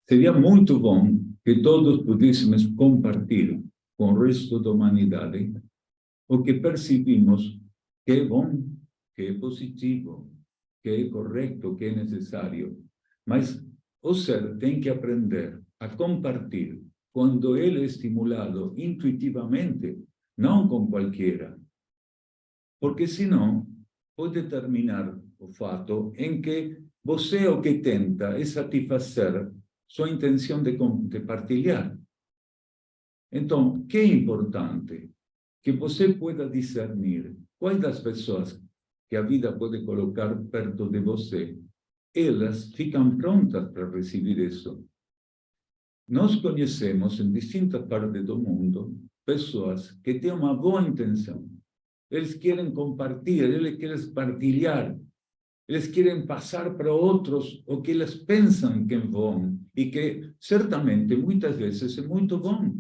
Seria muito bom que todos pudéssemos compartilhar com o resto da humanidade o que percebemos que é bom, que é positivo, que é correto, que é necessário. Mas o ser tem que aprender a compartilhar quando ele é estimulado intuitivamente, não com qualquer. Porque senão pode terminar o fato em que você o que tenta é satisfazer sua intenção de partilhar. Então, o que é importante? Que você pueda discernir quais das pessoas que a vida pode colocar perto de você, elas ficam prontas para receber isso. Nós conhecemos em distintas partes do mundo pessoas que têm uma boa intenção. Eles querem compartilhar, eles querem partilhar, eles querem passar para outros o que eles pensam que vão e que certamente muitas vezes é muito bom,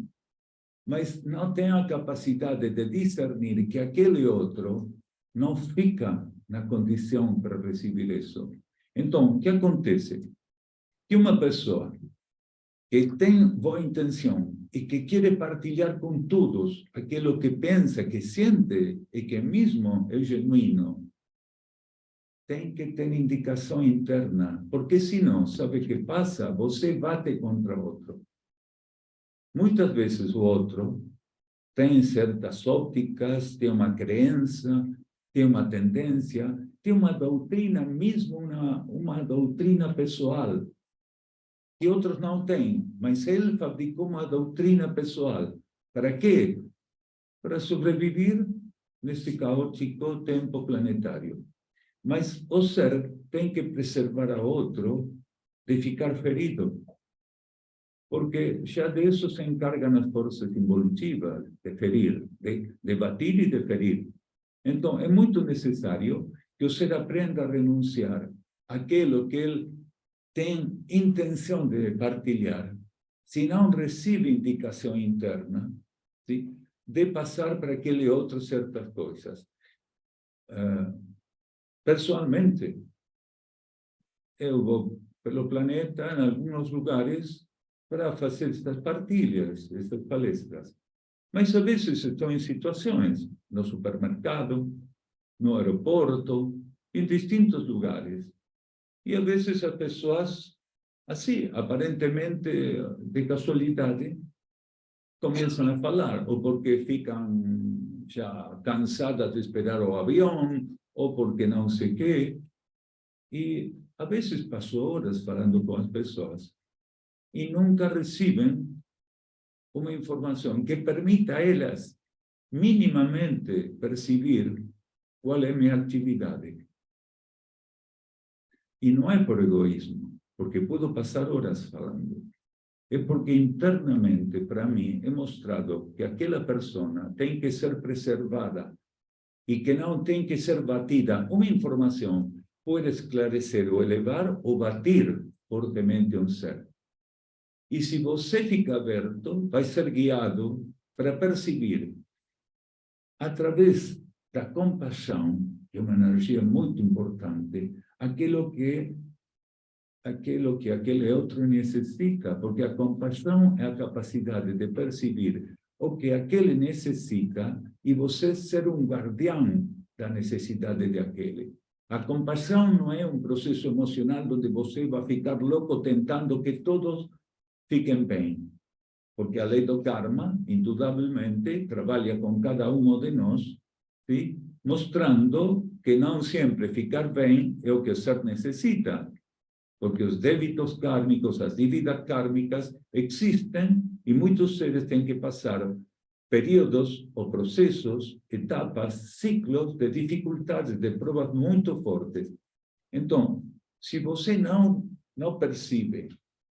mas não têm a capacidade de discernir que aquele outro não fica na condição para receber isso. Então, o que acontece? Que uma pessoa que tem boa intenção e que quer partilhar com todos aquilo que pensa, que sente e que mesmo é genuíno, tem que ter indicação interna, porque senão, sabe o que passa? Você bate contra outro. Muitas vezes o outro tem certas ópticas, tem uma crença, tem uma tendência, tem uma doutrina, mesmo uma doutrina pessoal, que outros não têm, mas ele fabricou uma doutrina pessoal. Para quê? Para sobreviver nesse caótico tempo planetário. Mas o ser tem que preservar a outro de ficar ferido, porque já disso se encargam as forças evolutivas, de ferir, de bater e de ferir. Então, é muito necessário que o ser aprenda a renunciar àquilo que ele tem intenção de partilhar, se não recebe indicação interna, sim, de passar para aquele outro certas coisas. Pessoalmente, eu vou pelo planeta, em alguns lugares, para fazer estas partilhas, estas palestras. Mas, às vezes, estou em situações, no supermercado, no aeroporto, em distintos lugares. E, às vezes, as pessoas, assim, aparentemente, de casualidade, começam a falar, ou porque ficam já cansadas de esperar o avião, ou porque não sei o quê. E, às vezes, passo horas falando com as pessoas e nunca recebem uma informação que permita a elas minimamente perceber qual é a minha atividade. E não é por egoísmo, porque puedo passar horas falando. É porque internamente, para mim, é mostrado que aquela pessoa tem que ser preservada e que não tem que ser batida. Uma informação pode esclarecer ou elevar ou bater fortemente um ser. E se você fica aberto, vai ser guiado para perceber, através da compaixão, que é uma energia muito importante, aquilo que aquele outro necessita, porque a compaixão é a capacidade de perceber o que aquele necessita e você ser um guardião da necessidade daquele. A compaixão não é um processo emocional onde você vai ficar louco tentando que todos fiquem bem, porque a lei do karma, indudablemente, trabalha com cada um de nós, sim? Mostrando que não sempre ficar bem é o que o ser necessita, porque os débitos kármicos, as dívidas kármicas existem e muitos seres têm que passar períodos ou processos, etapas, ciclos de dificuldades, de provas muito fortes. Então, se você não percebe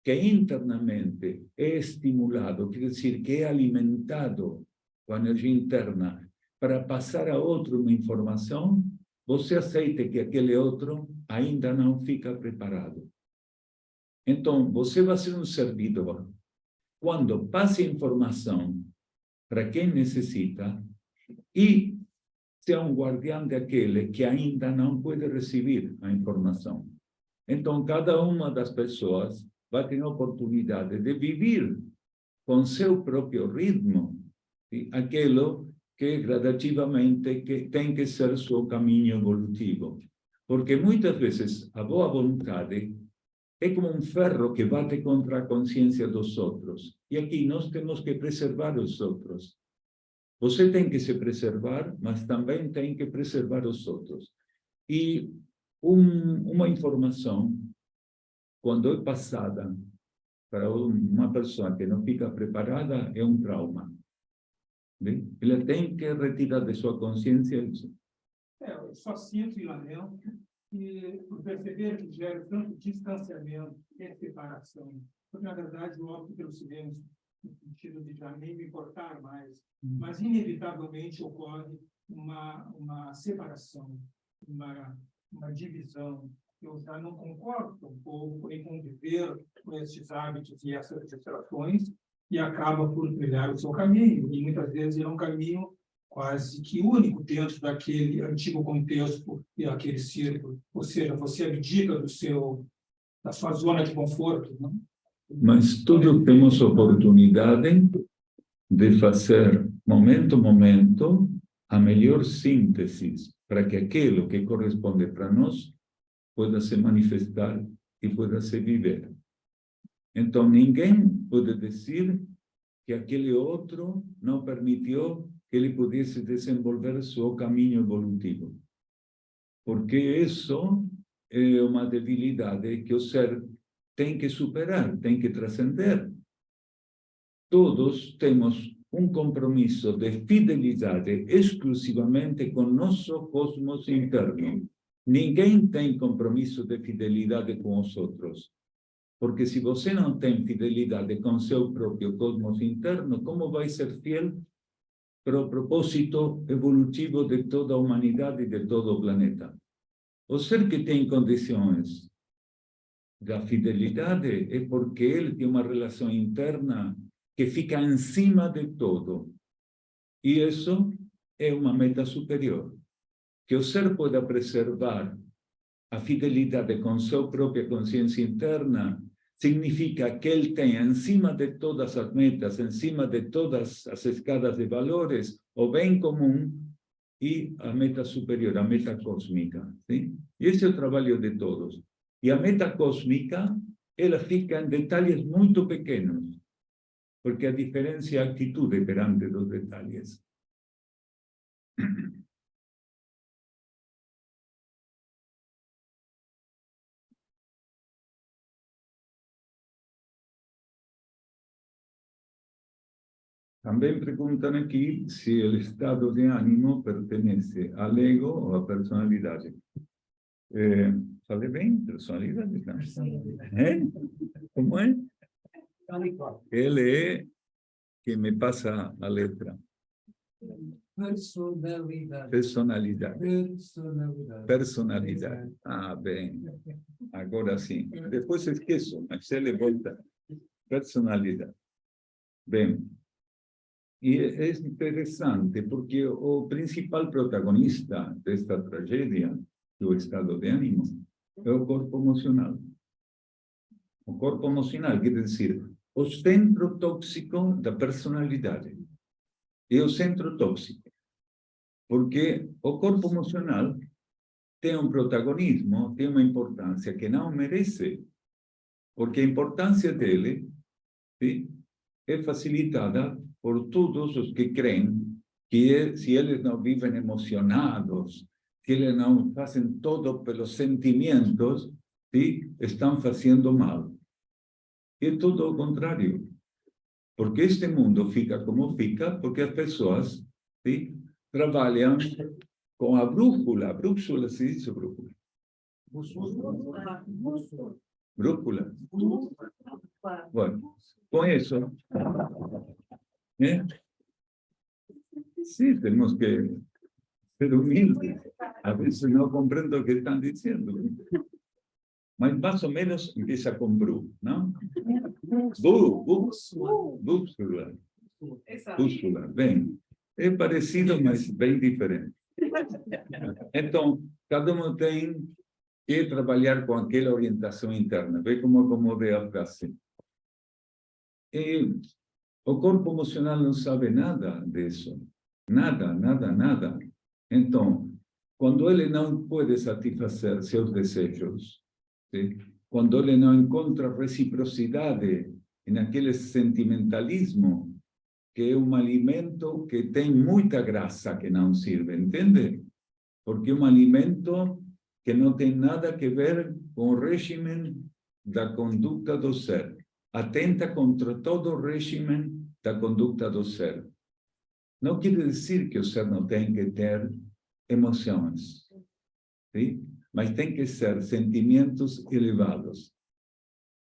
que internamente é estimulado, quer dizer, que é alimentado com a energia interna para passar a outro uma informação, você aceita que aquele outro ainda não fica preparado. Então, você vai ser um servidor. Quando passe informação para quem necessita e ser um guardião daquele que ainda não pode receber a informação. Então, cada uma das pessoas vai ter a oportunidade de viver com seu próprio ritmo aquilo que gradativamente tem que ser seu caminho evolutivo. Porque muitas vezes a boa vontade é como um ferro que bate contra a consciência dos outros. E aqui nós temos que preservar os outros. Você tem que se preservar, mas também tem que preservar os outros. E uma informação, quando é passada para uma pessoa que não fica preparada, é um trauma. Bem? Ela tem que retirar de sua consciência isso. Eu só sinto e lamento que, por perceber que gera tanto distanciamento e separação, porque, na verdade, eu opto pelo silêncio, no sentido de já nem me importar mais, mas, inevitavelmente, ocorre uma separação, uma divisão. Eu já não concordo um pouco em conviver com esses hábitos e essas distrações e acaba por trilhar o seu caminho. E, muitas vezes, é um caminho quase que único dentro daquele antigo contexto e aquele círculo. Ou seja, você abdica da sua zona de conforto, não? Mas todos temos oportunidade de fazer, momento a momento, a melhor síntese para que aquilo que corresponde para nós pueda se manifestar e pueda se viver. Então, ninguém pode dizer que aquele outro não permitiu que ele pudesse desenvolver seu caminho evolutivo. Porque isso é uma debilidade que o ser tem que superar, tem que transcender. Todos temos compromisso de fidelidade exclusivamente com nosso cosmos interno. Ninguém tem compromisso de fidelidade com os outros. Porque se você não tem fidelidade com seu próprio cosmos interno, como vai ser fiel para o propósito evolutivo de toda a humanidade e de todo o planeta? O ser que tem condições da fidelidade é porque ele tem uma relação interna que fica em cima de todo. E isso é uma meta superior. Que o ser pueda preservar a fidelidade com sua própria consciência interna significa que ele tem, em cima de todas as metas, em cima de todas as escadas de valores, o bem comum e a meta superior, a meta cósmica. ¿Sí? E esse é o trabalho de todos. E a meta cósmica, ela fica em detalhes muito pequenos, porque a diferença é a atitude perante dos detalhes. Também perguntam aqui se o estado de ânimo pertence ao ego ou à personalidade. Falei bem? Personalidade? Como é? Ele é que me passa a letra. Personalidade. Personalidade. Ah, bem. Agora sim. Depois esqueço, mas ele volta. Personalidade. Bem. E é interessante, porque o principal protagonista desta tragédia, do estado de ânimo, é o corpo emocional. O corpo emocional quer dizer o centro tóxico da personalidade. É o centro tóxico. Porque o corpo emocional tem um protagonismo, tem uma importância que não merece. Porque a importância dele, sim, é facilitada por todos os que creem que se eles não vivem emocionados, se eles não fazem todo pelos sentimentos, ¿sí? Estão fazendo mal. É tudo ao contrário. Porque este mundo fica como fica, porque as pessoas, ¿sí? Trabalham com a brújula. Brújula, se diz brújula? Brújula. Bueno, com isso, sí, tenemos que ser humildes. A veces no comprendo lo que están diciendo. Mas más o menos empieza con bru, ¿no? Búscula. Búscula, bem. É parecido, mas bem diferente. Então, cada um tem que trabalhar com aquela orientação interna. Vê como acomodei a frase. E o corpo emocional não sabe nada disso. Nada, nada, nada. Então, quando ele não pode satisfazer seus desejos, ¿sí? Quando ele não encontra reciprocidade naquele sentimentalismo, que é um alimento que tem muita graça que não sirve, entende? Porque é um alimento que não tem nada a ver com o regime da conduta do ser. Atenta contra todo o regime da conduta do ser. Não quer dizer que o ser não tem que ter emoções, ¿sí? Mas tem que ser sentimentos elevados.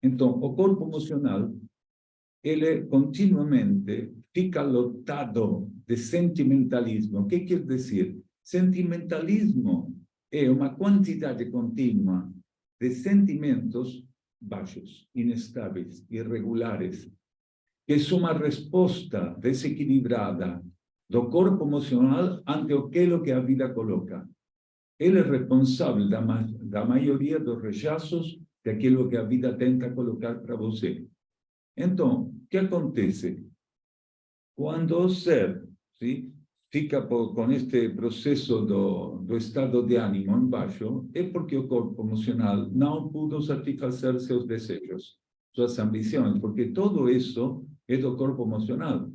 Então, o corpo emocional, ele continuamente fica lotado de sentimentalismo. O que quer dizer? Sentimentalismo é uma quantidade contínua de sentimentos baixos, inestáveis, irregulares, que é uma resposta desequilibrada do corpo emocional ante aquilo que a vida coloca. Ele é responsável da maioria dos rechaços daquilo que a vida tenta colocar para você. Então, o que acontece? Quando o ser, sim, fica com este processo do estado de ânimo embaixo, é porque o corpo emocional não pudo satisfazer seus desejos, suas ambições, porque tudo isso é do corpo emocional.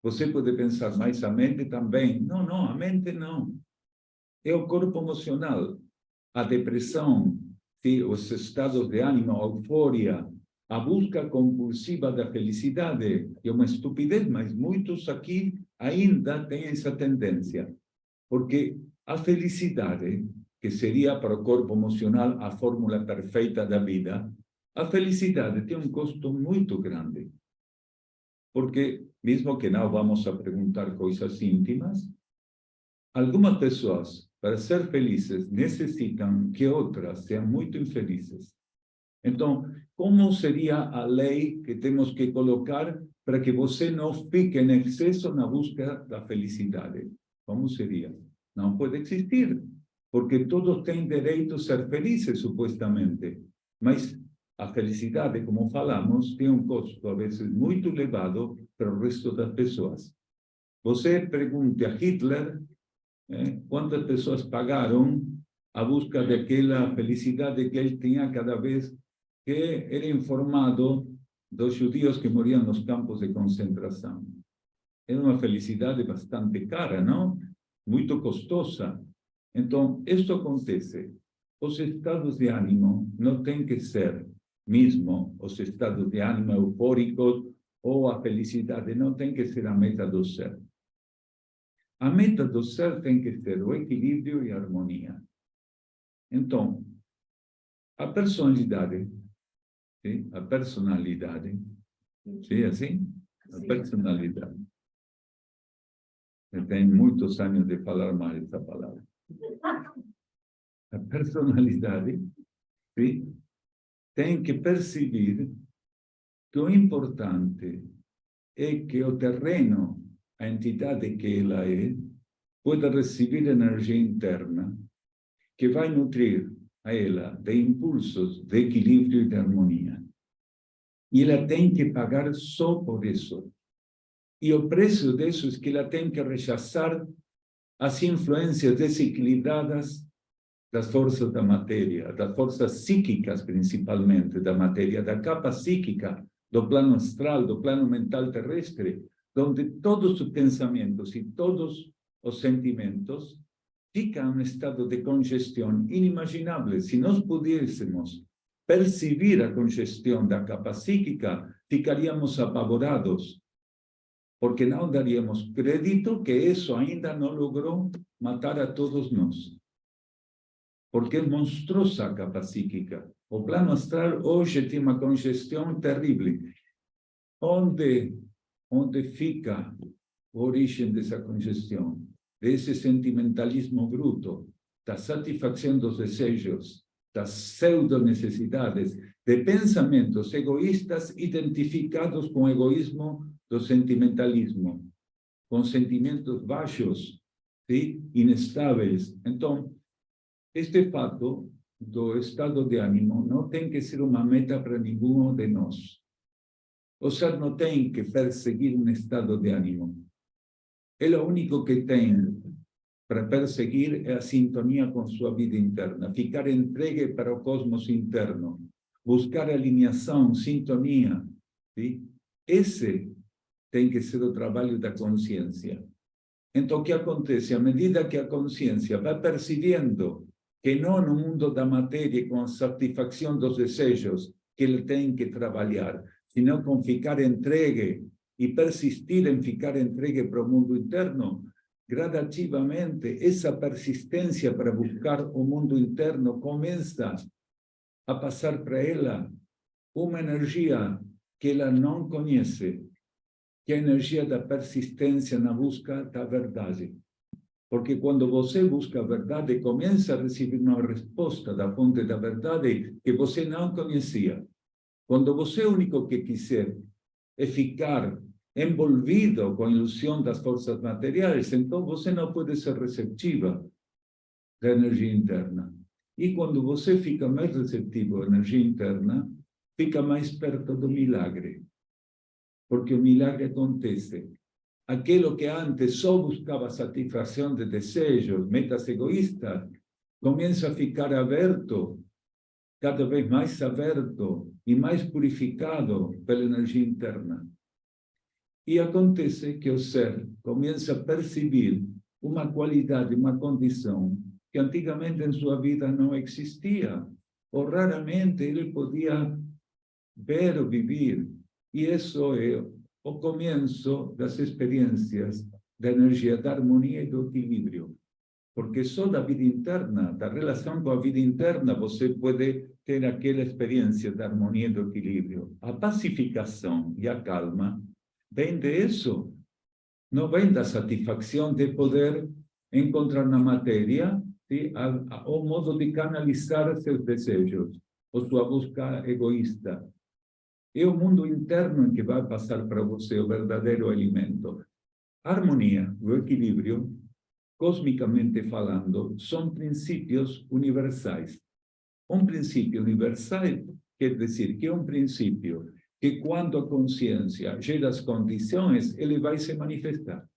Você pode pensar, mas a mente também. Não, não, a mente não. É o corpo emocional. A depressão, sim, os estados de ânimo, a euforia, a busca compulsiva da felicidade, é uma estupidez, mas muitos aqui ainda têm essa tendência. Porque a felicidade, que seria para o corpo emocional a fórmula perfeita da vida, a felicidade tem um custo muito grande. Porque, mesmo que não vamos a perguntar coisas íntimas, algumas pessoas, para ser felizes, necessitam que outras sejam muito infelizes. Então, como seria a lei que temos que colocar para que você não fique em excesso na busca da felicidade? Como seria? Não pode existir, porque todos têm direito a ser felizes, supostamente. Mas a felicidade, como falamos, tem um custo, a vezes, muito elevado para o resto das pessoas. Você pergunte a Hitler quantas pessoas pagaram a busca daquela felicidade que ele tinha cada vez que era informado dos judeus que morriam nos campos de concentração. Era uma felicidade bastante cara, não? Muito custosa. Então, isso acontece. Os estados de ânimo não têm que ser mesmo os estados de ânimo eufóricos ou a felicidade, não tem que ser a meta do ser. A meta do ser tem que ser o equilíbrio e a harmonia. Então, a personalidade, sim? A personalidade, sim, assim? A personalidade. Eu tenho muitos anos de falar mal essa palavra. A personalidade, sim, tem que perceber que o importante é que o terreno, a entidade que ela é, pode receber energia interna que vai nutrir a ela de impulsos de equilíbrio e de harmonia. E ela tem que pagar só por isso. E o preço disso é que ela tem que rechazar as influências desequilibradas das forças da matéria, das forças psíquicas, principalmente, da matéria, da capa psíquica, do plano astral, do plano mental terrestre, onde todos os pensamentos e todos os sentimentos ficam em estado de congestão inimaginável. Se nós pudéssemos perceber a congestão da capa psíquica, ficaríamos apavorados, porque não daríamos crédito que isso ainda não logrou matar a todos nós. Porque é monstruosa a capa psíquica. O plano astral hoje tem uma congestão terrível. Onde fica a origem dessa congestão? Desse sentimentalismo bruto, da satisfação dos desejos, das pseudo-necessidades, de pensamentos egoístas identificados com o egoísmo do sentimentalismo, com sentimentos baixos, sim? Inestáveis. Então, este fato do estado de ânimo não tem que ser uma meta para nenhum de nós. O ser não tem que perseguir um estado de ânimo. Ele o único que tem para perseguir é a sintonia com sua vida interna, ficar entregue para o cosmos interno, buscar alinhação, sintonia. Sim? Esse tem que ser o trabalho da consciência. Então, o que acontece? À medida que a consciência vai percebendo que não no mundo da matéria, com a satisfação dos desejos, que ele tem que trabalhar, senão com ficar entregue e persistir em ficar entregue para o mundo interno, gradativamente, essa persistência para buscar o mundo interno começa a passar para ela uma energia que ela não conhece, que é a energia da persistência na busca da verdade. Porque quando você busca a verdade, começa a receber uma resposta da fonte da verdade que você não conhecia. Quando você o único que quiser é ficar envolvido com a ilusão das forças materiais, então você não pode ser receptiva da energia interna. E quando você fica mais receptivo à energia interna, fica mais perto do milagre. Porque o milagre acontece. Aquilo que antes só buscava satisfação de desejos, metas egoístas, começa a ficar aberto, cada vez mais aberto e mais purificado pela energia interna. E acontece que o ser começa a perceber uma qualidade, uma condição que antigamente em sua vida não existia, ou raramente ele podia ver ou viver. E isso é o começo das experiências da energia da harmonia e do equilíbrio. Porque só da vida interna, da relação com a vida interna, você pode ter aquela experiência da harmonia e do equilíbrio. A pacificação e a calma vem disso. Não vem da satisfação de poder encontrar na matéria o modo de canalizar seus desejos, ou sua busca egoísta. É o mundo interno que vai passar para você o verdadeiro alimento. A harmonia, o equilíbrio, cosmicamente falando, são princípios universais. Um princípio universal quer dizer que é um princípio que quando a consciência gera as condições, ele vai se manifestar.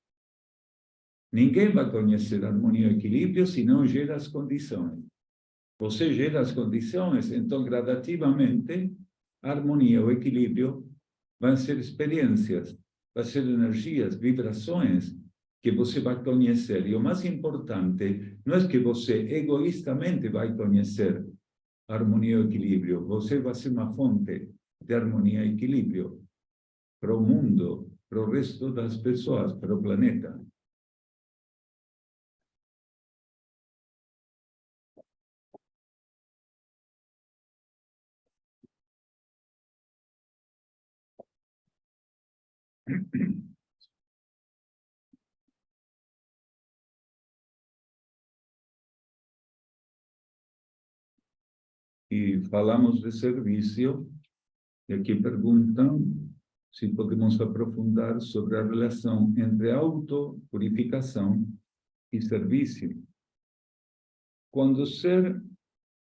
Ninguém vai conhecer a harmonia e o equilíbrio se não gera as condições. Você gera as condições, então gradativamente a harmonia, o equilíbrio vão ser experiências, vão ser energias, vibrações que você vai conhecer. E o mais importante não é que você egoístamente vai conhecer a harmonia e o equilíbrio. Você vai ser uma fonte de harmonia e equilíbrio para o mundo, para o resto das pessoas, para o planeta. E falamos de serviço, e aqui perguntam se podemos aprofundar sobre a relação entre autopurificação e serviço. Quando o ser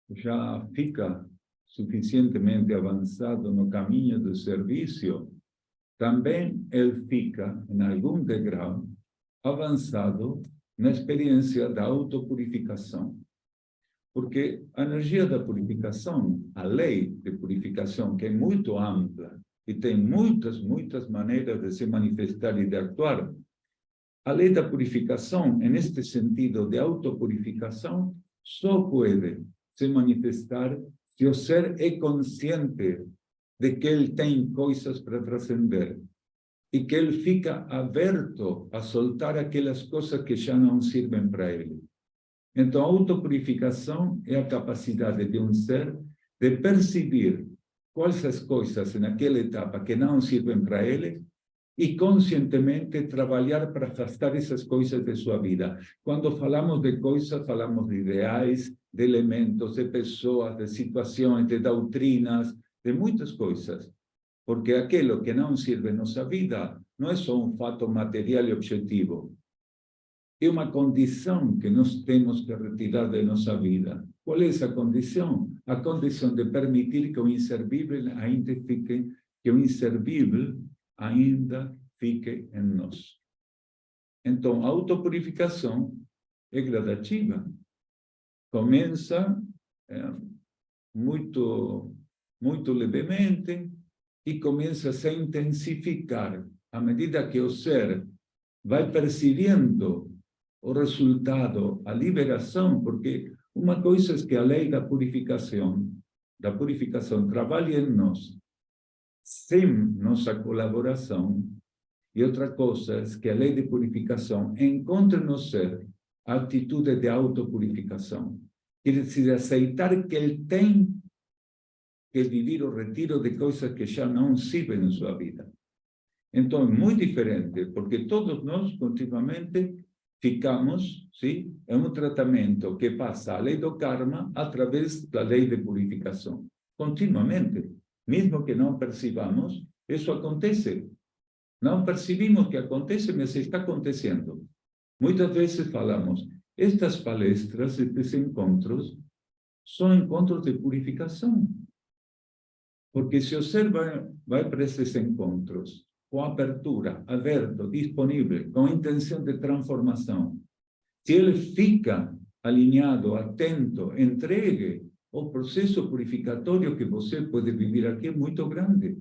já fica suficientemente avançado no caminho do serviço, também ele fica, em algum degrau, avançado na experiência da autopurificação. Porque a energia da purificação, a lei de purificação, que é muito ampla e tem muitas maneiras de se manifestar e de actuar, a lei da purificação, neste sentido de autopurificação, só pode se manifestar se o ser é consciente de que ele tem coisas para transcender e que ele fica aberto a soltar aquelas coisas que já não servem para ele. Então, a autopurificação é a capacidade de um ser de perceber quais as coisas naquela etapa que não servem para ele e conscientemente trabalhar para afastar essas coisas de sua vida. Quando falamos de coisas, falamos de ideais, de elementos, de pessoas, de situações, de doutrinas, de muitas coisas. Porque aquilo que não serve em nossa vida não é só um fato material e objetivo. É uma condição que nós temos que retirar de nossa vida. Qual é essa condição? A condição de permitir que o inservível ainda fique em nós. Então, a autopurificação é gradativa. Começa muito levemente e começa a se intensificar à medida que o ser vai percebendo o resultado, a liberação, porque uma coisa é que a lei da purificação trabalha em nós, sem nossa colaboração, e outra coisa é que a lei de purificação encontra no ser a atitude de autopurificação, quer dizer, aceitar que ele tem que viver o retiro de coisas que já não servem em sua vida. Então, é muito diferente, porque todos nós, continuamente, ficamos, sim, em um tratamento que passa a lei do karma através da lei de purificação. Continuamente. Mesmo que não percebamos, isso acontece. Não percebemos que acontece, mas está acontecendo. Muitas vezes falamos, estas palestras, estes encontros, são encontros de purificação. Porque se você vai para esses encontros com abertura, aberto, disponível, com intenção de transformação, se ele fica alinhado, atento, entregue, o processo purificatório que você pode viver aqui é muito grande.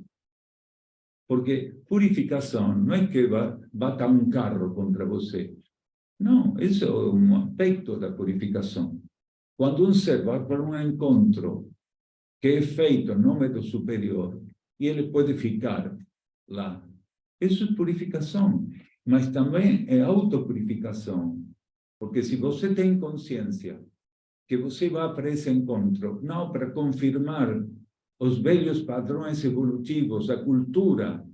Porque purificação não é que bata um carro contra você. Não, isso é um aspecto da purificação. Quando um ser vai para um encontro que é feito em nome do superior, e ele pode ficar lá, isso é purificação. Mas também é autopurificação. Porque se você tem consciência que você vai para esse encontro, não para confirmar os velhos padrões evolutivos, a cultura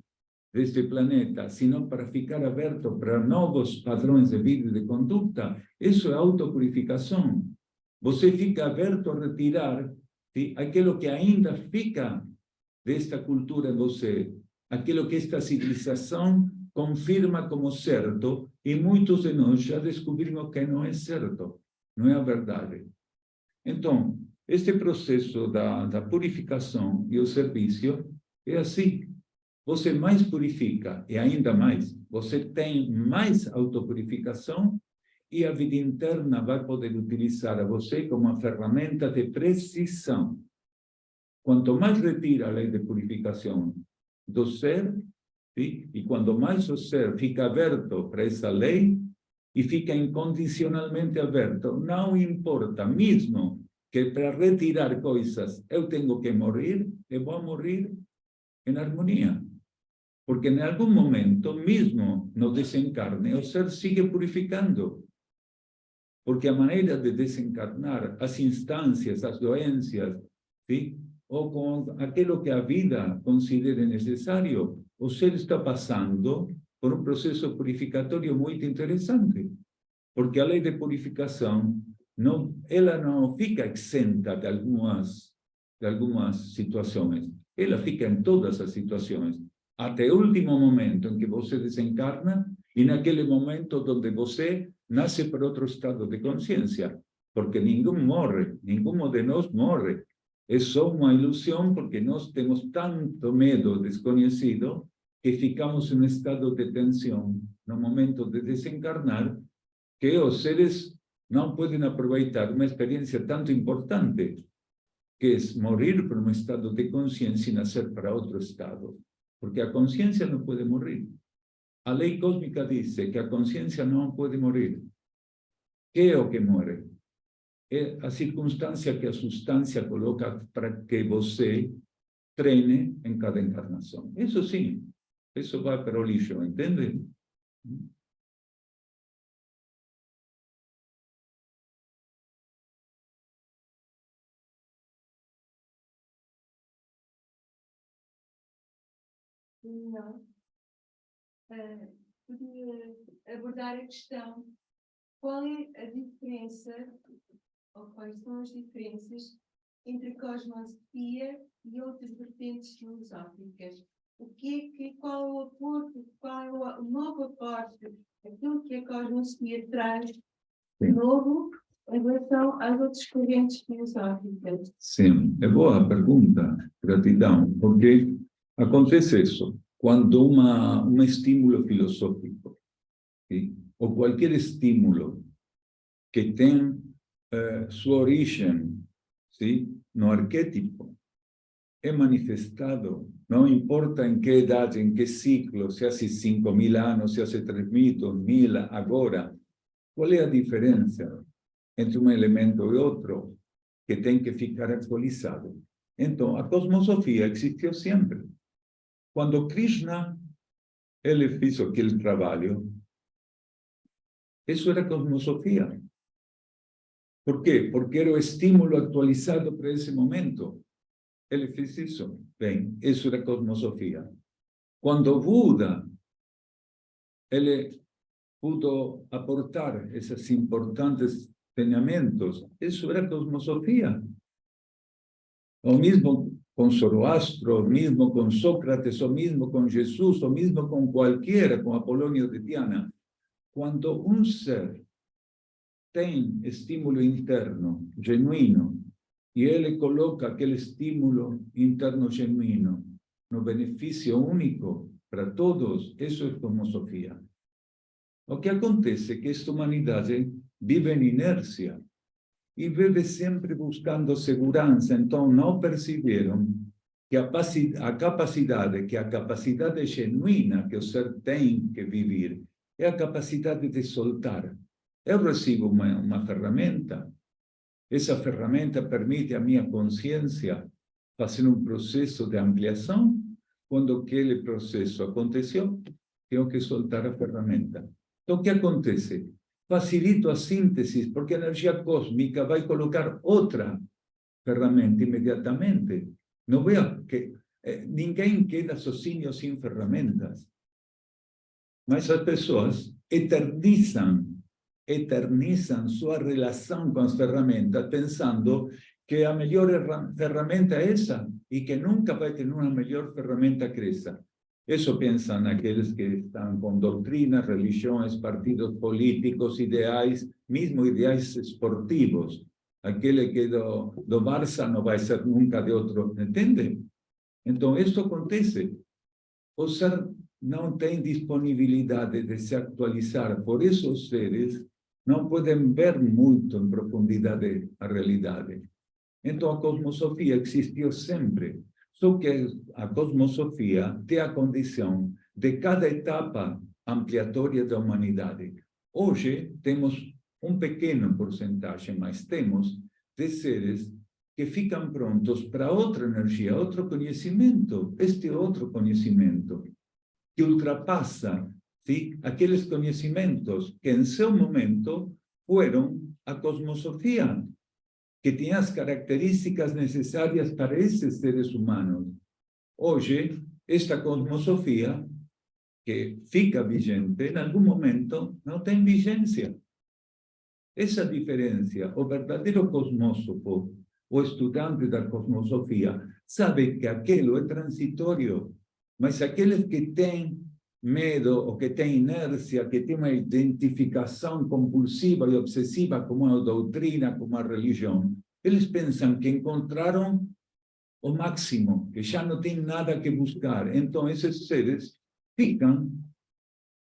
deste planeta, sino para ficar aberto para novos padrões de vida e de conduta, isso é autopurificação. Você fica aberto a retirar aquilo que ainda fica desta cultura em você, aquilo que esta civilização confirma como certo, e muitos de nós já descobrimos que não é certo, não é a verdade. Então, este processo da purificação e o serviço é assim. Você mais purifica, e ainda mais, você tem mais autopurificação, e a vida interna vai poder utilizar a você como uma ferramenta de precisão. Quanto mais retira a lei de purificação do ser, sim? E quanto mais o ser fica aberto para essa lei, e fica incondicionalmente aberto, não importa, mesmo que para retirar coisas eu tenho que morrer, eu vou morrer em harmonia. Porque em algum momento, mesmo no desencarne, o ser sigue purificando. Porque a maneira de desencarnar, as instâncias, as doenças, sim? Ou com aquilo que a vida considera necessário, o ser está passando por um processo purificatório muito interessante. Porque a lei de purificação, ela não fica exenta de algumas situações. Ela fica em todas as situações. Até o último momento em que você desencarna, e naquele momento onde você nasce para outro estado de consciência. Porque ninguém morre, nenhum de nós morre. É só uma ilusão, porque nós temos tanto medo desconhecido que ficamos em um estado de tensão no momento de desencarnar, que os seres não podem aproveitar uma experiência tanto importante, que é morrer para um estado de consciência e nascer para outro estado. Porque a consciência não pode morrer. A lei cósmica diz que a consciência não pode morrer. Que é o que morre? É a circunstância que a substância coloca para que você treine em cada encarnação. Isso sim, isso vai para o lixo, entende? Não. Podia abordar a questão: qual é a diferença, ou quais são as diferenças entre cosmosofia e outras vertentes filosóficas? Qual é o aporte, qual é o novo aporte, aquilo que a cosmosofia traz de novo em relação às outras correntes filosóficas? Sim, é boa a pergunta, gratidão, porque acontece isso. Quando um estímulo filosófico, ¿sí? Ou qualquer estímulo que tem sua origem, ¿sí? No arquétipo, é manifestado, não importa em que idade, em que ciclo, se há 5.000 anos, se há 3.000, 2.000, agora, qual é a diferença entre um elemento e outro que tem que ficar atualizado? Então, a cosmosofia existiu sempre. Quando Krishna, ele fez aquele trabalho, isso era cosmosofia. Por quê? Porque era o estímulo atualizado para esse momento. Ele fez isso. Bem, isso era cosmosofia. Quando Buda, ele pudo aportar esses importantes ensinamentos, isso era cosmosofia. O mesmo con Zoroastro, o mismo con Sócrates, o mismo con Jesús, o mismo con cualquiera, con Apolonio de Tiana. Cuando un ser tem estímulo interno, genuino, y él le coloca aquel estímulo interno genuino, no beneficio único para todos, eso es cosmosofía. Lo que acontece es que esta humanidad vive en inercia y vive siempre buscando seguridad, entonces no percibieron que a capacidad genuina que el ser tiene que vivir es la capacidad de soltar. Yo recibo una herramienta. Esa ferramenta permite a mi conciencia hacer un proceso de ampliación. Cuando aquel proceso aconteció, tengo que soltar la ferramenta. Entonces, ¿qué acontece? Facilito a síntesis, porque a energía cósmica va a colocar otra ferramenta inmediatamente. No veo que ninguém queda sozinho sin ferramentas. Mas as pessoas eternizan su relación con las ferramentas, pensando que la mejor ferramenta es esa y que nunca va a tener una mejor ferramenta que esa. Eso piensan aquellos que están con doctrinas, religiones, partidos políticos, ideales, mismo ideales esportivos. Aquel que do Barça no va a ser nunca de otro, ¿entiende? Entonces, esto acontece. O ser no tiene disponibilidad de se actualizar, por eso os seres no pueden ver mucho en profundidad la realidad. Entonces, a cosmosofía existió siempre, solo que a cosmosofía tiene a condición de cada etapa ampliatoria de la humanidad. Hoy tenemos un pequeño porcentaje, mas tenemos de seres que fican prontos para otra energía, otro conocimiento, este otro conocimiento, que ultrapasa, ¿sí?, aquellos conocimientos que en su momento fueron a cosmosofía, que tenían las características necesarias para esos seres humanos. Hoy, esta cosmosofía, que fica vigente, en algún momento no tiene vigencia. Esa diferencia, o verdadero cosmósofo, o estudiante de la cosmosofía, sabe que aquello es transitorio, mas aquellos que tienen miedo o que tienen inercia, que tienen una identificación compulsiva y obsesiva como la doctrina, como la religión, ellos piensan que encontraron o máximo, que ya no tienen nada que buscar. Entonces, esos seres fican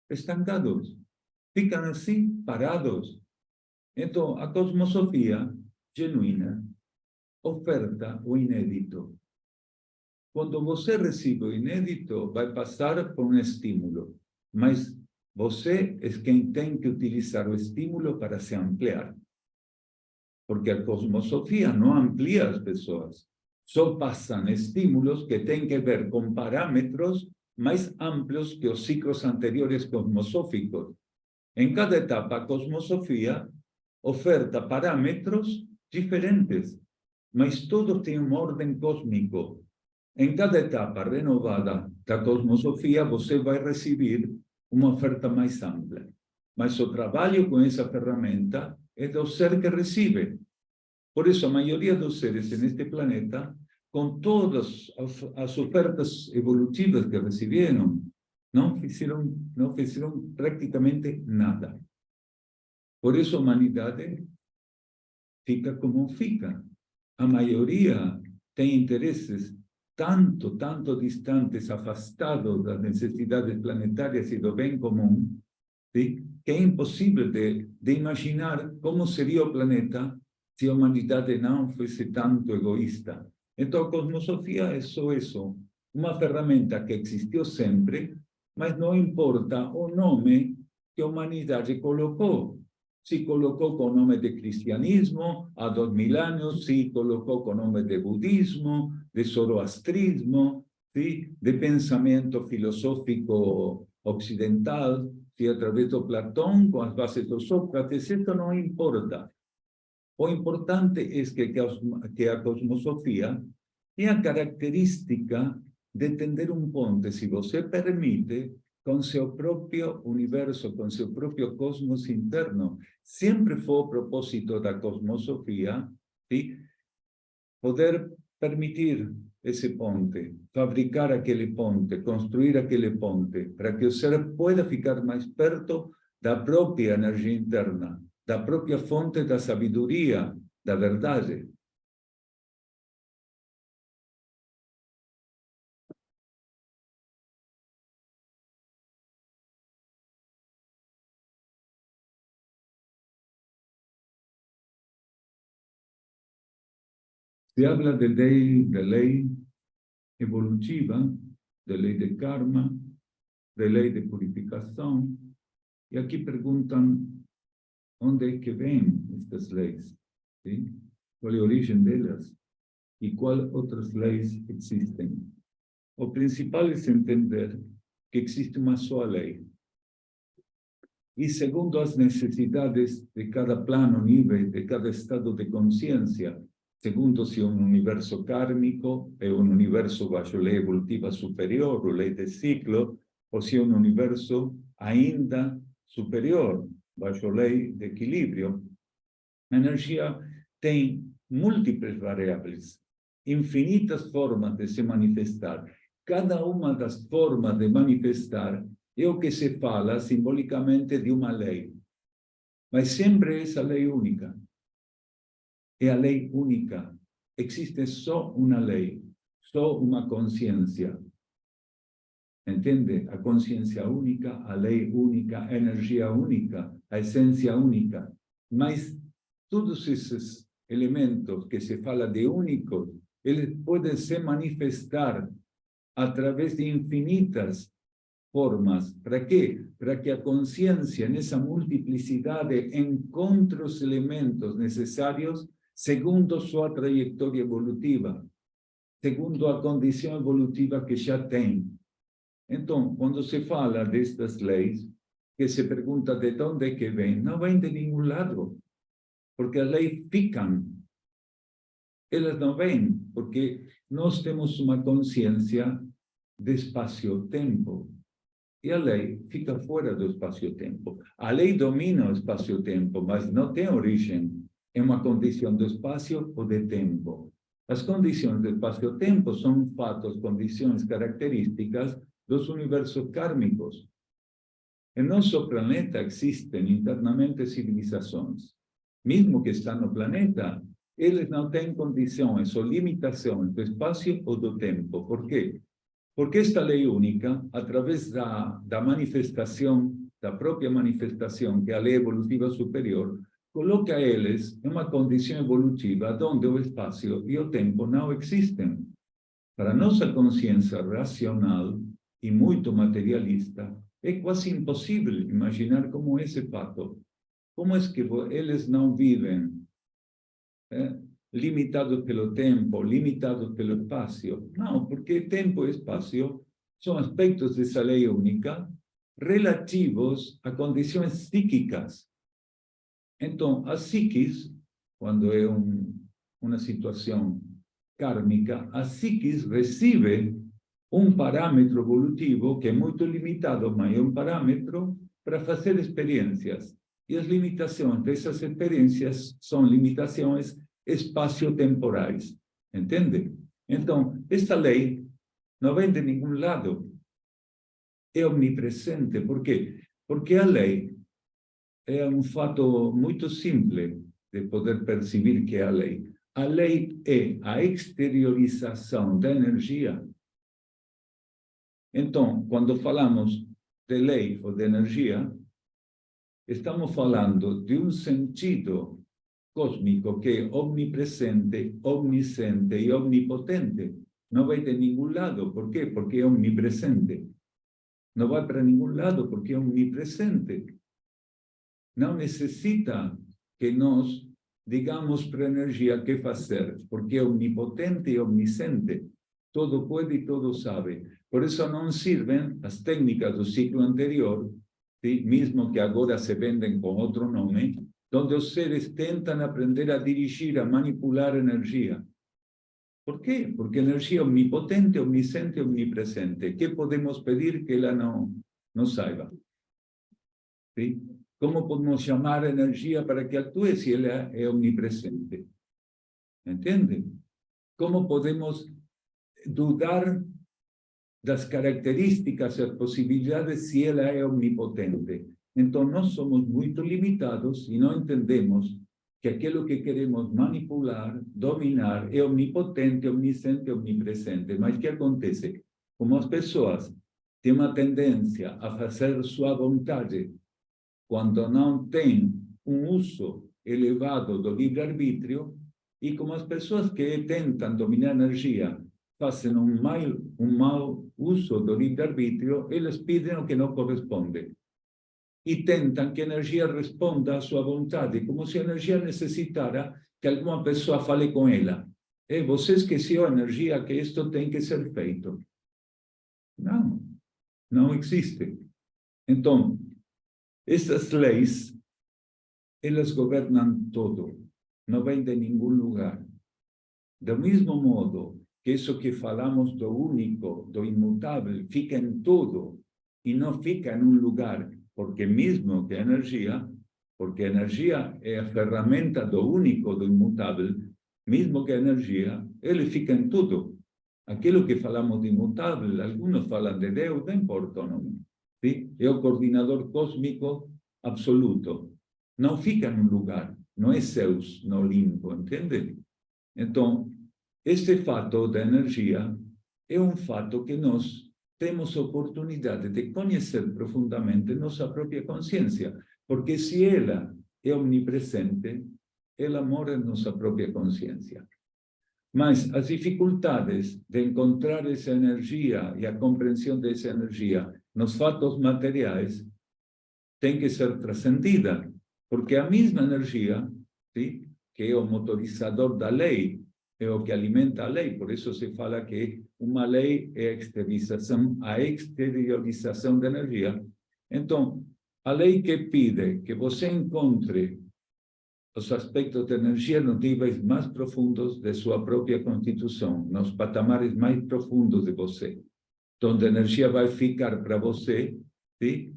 estancados, fican así, parados. Entonces, a cosmosofía genuina oferta o inédito. Cuando você recibe o inédito, vai passar por um estímulo, mas você é quem tem que utilizar o estímulo para se ampliar. Porque a cosmosofia não amplia as pessoas, só passam estímulos que têm que ver com parâmetros mais amplos que os ciclos anteriores cosmosóficos. Em cada etapa, a cosmosofia oferta parâmetros diferentes, mas todos têm uma ordem cósmica. En cada etapa renovada da cosmosofía, você vai receber uma oferta mais ampla. Mas o trabalho com essa ferramenta é do ser que recebe. Por isso, a maioria dos seres neste planeta, com todas as ofertas evolutivas que receberam, não fizeram praticamente nada. Por isso, a humanidade fica como fica. A maioria tem interesses tanto distantes, afastados das necesidades planetarias y do bem común, ¿sí?, que es imposible de imaginar cómo sería el planeta si la humanidad no fuese tanto egoísta. Entonces, cosmosofía es só eso, una herramienta que existió siempre, mas no importa o nombre que la humanidad colocó. Si colocó con nombre de cristianismo a 2000 años, si colocó con nombre de budismo, de zoroastrismo, ¿sí?, de pensamiento filosófico occidental, ¿sí?, a través de Platón, con las bases de Sócrates, esto no importa. Lo importante es que a cosmosofía tiene característica de tender un puente, si você permite, con su propio universo, con su propio cosmos interno. Siempre fue el propósito de la cosmosofía, ¿sí?, poder permitir esse ponte, fabricar aquele ponte, construir aquele ponte, para que o ser pueda ficar mais perto da própria energia interna, da própria fonte da sabedoria, da verdade. Se habla de lei evolutiva, de lei de karma, de lei de purificação, e aqui perguntam onde é que vêm estas leis, ¿sí? Qual é a origem delas e quais outras leis existem. O principal é entender que existe uma só lei. E segundo as necessidades de cada plano, nível, de cada estado de consciência, segundo se é um universo kármico, é um universo baixo lei evolutiva superior, ou lei de ciclo, ou se é um universo ainda superior, baixo lei de equilíbrio. A energia tem múltiplas variáveis, infinitas formas de se manifestar. Cada uma das formas de manifestar é o que se fala simbolicamente de uma lei. Mas sempre é essa lei única. É a lei única. Existe só uma lei, só uma consciência. Entende? A consciência única, a lei única, a energia única, a essência única. Mas todos esses elementos que se fala de únicos, eles podem se manifestar através de infinitas formas. Para quê? Para que a consciência, nessa multiplicidade, encontre os elementos necessários segundo sua trajetória evolutiva, segundo a condição evolutiva que já tem. Então, quando se fala destas leis, que se pergunta de onde é que vem, não vem de nenhum lado, porque as leis ficam. Elas não vêm, porque nós temos uma consciência de espaço-tempo. E a lei fica fora do espaço-tempo. A lei domina o espaço-tempo, mas não tem origem em uma condição do espaço ou de tempo. As condições do espaço-tempo são fatos, condições características dos universos kármicos. Em nosso planeta existem internamente civilizações. Mesmo que estão no planeta, eles não têm condições ou limitações do espaço ou do tempo. Por quê? Porque esta lei única, através da manifestação, da própria manifestação, que é a lei evolutiva superior, coloca eles em uma condição evolutiva onde o espaço e o tempo não existem. Para nossa consciência racional e muito materialista, é quase impossível imaginar como esse fato. Como é que eles não vivem limitados pelo tempo, limitados pelo espaço? Não, porque tempo e espaço são aspectos dessa lei única relativos a condições psíquicas. Então, a psiquis, quando é uma situação kármica, a psiquis recebe um parâmetro evolutivo que é muito limitado, mas é um parâmetro para fazer experiências. E as limitações dessas experiências são limitações espaço-temporais. Entende? Então, esta lei não vem de nenhum lado. É omnipresente. Por quê? Porque a lei é um fato muito simples de poder perceber que é a lei. A lei é a exteriorização da energia. Então, quando falamos de lei ou de energia, estamos falando de um sentido cósmico que é omnipresente, omnisciente e omnipotente. Não vai de nenhum lado. Por quê? Porque é omnipresente. Não vai para nenhum lado porque é omnipresente. Não necessita que nós digamos para a energia o que fazer, porque é omnipotente e omnisciente. Todo pode e todo sabe. Por isso não servem as técnicas do ciclo anterior, ¿sí? Mesmo que agora se vendem com outro nome, onde os seres tentam aprender a dirigir, a manipular a energia. Por quê? Porque a energia é omnipotente, omnisciente e omnipresente. Que podemos pedir que ela não saiba? ¿Sí? Como podemos chamar a energia para que atue se ela é omnipresente? Entende? Como podemos dudar das características e as possibilidades se ela é omnipotente. Então, nós somos muito limitados e não entendemos que aquilo que queremos manipular, dominar, é omnipotente, omnisciente, omnipresente. Mas o que acontece? Como as pessoas têm uma tendência a fazer sua vontade quando não têm uso elevado do livre-arbítrio, e como as pessoas que tentam dominar a energia fazem mau uso do livre-arbítrio, eles pedem o que não corresponde. E tentam que a energia responda à sua vontade, como se a energia necessitara que alguma pessoa fale com ela. Você esqueceu a energia que isto tem que ser feito. Não, não existe. Então, essas leis, elas governam todo, não vêm de nenhum lugar. Do mesmo modo que isso que falamos do único, do imutável, fica em tudo e não fica em um lugar, porque mesmo que a energia, porque a energia é a ferramenta do único, do imutável, mesmo que a energia, ele fica em tudo. Aquilo que falamos de imutável, alguns falam de Deus, não importa o nome. Sim? É o coordenador cósmico absoluto. Não fica em um lugar, não é Zeus no limbo, entende? Então, este fato da energia é um fato que nós temos oportunidade de conhecer profundamente nossa própria consciência, porque se ela é omnipresente, ela mora em nossa própria consciência. Mas as dificuldades de encontrar essa energia e a compreensão dessa energia nos fatos materiais tem que ser transcendida, porque a mesma energia, sim, que é o motorizador da lei, é o que alimenta a lei, por isso se fala que uma lei é a exteriorização da energia. Então, a lei que pede que você encontre os aspectos de energia nos níveis mais profundos de sua própria constituição, nos patamares mais profundos de você, onde a energia vai ficar para você, sim?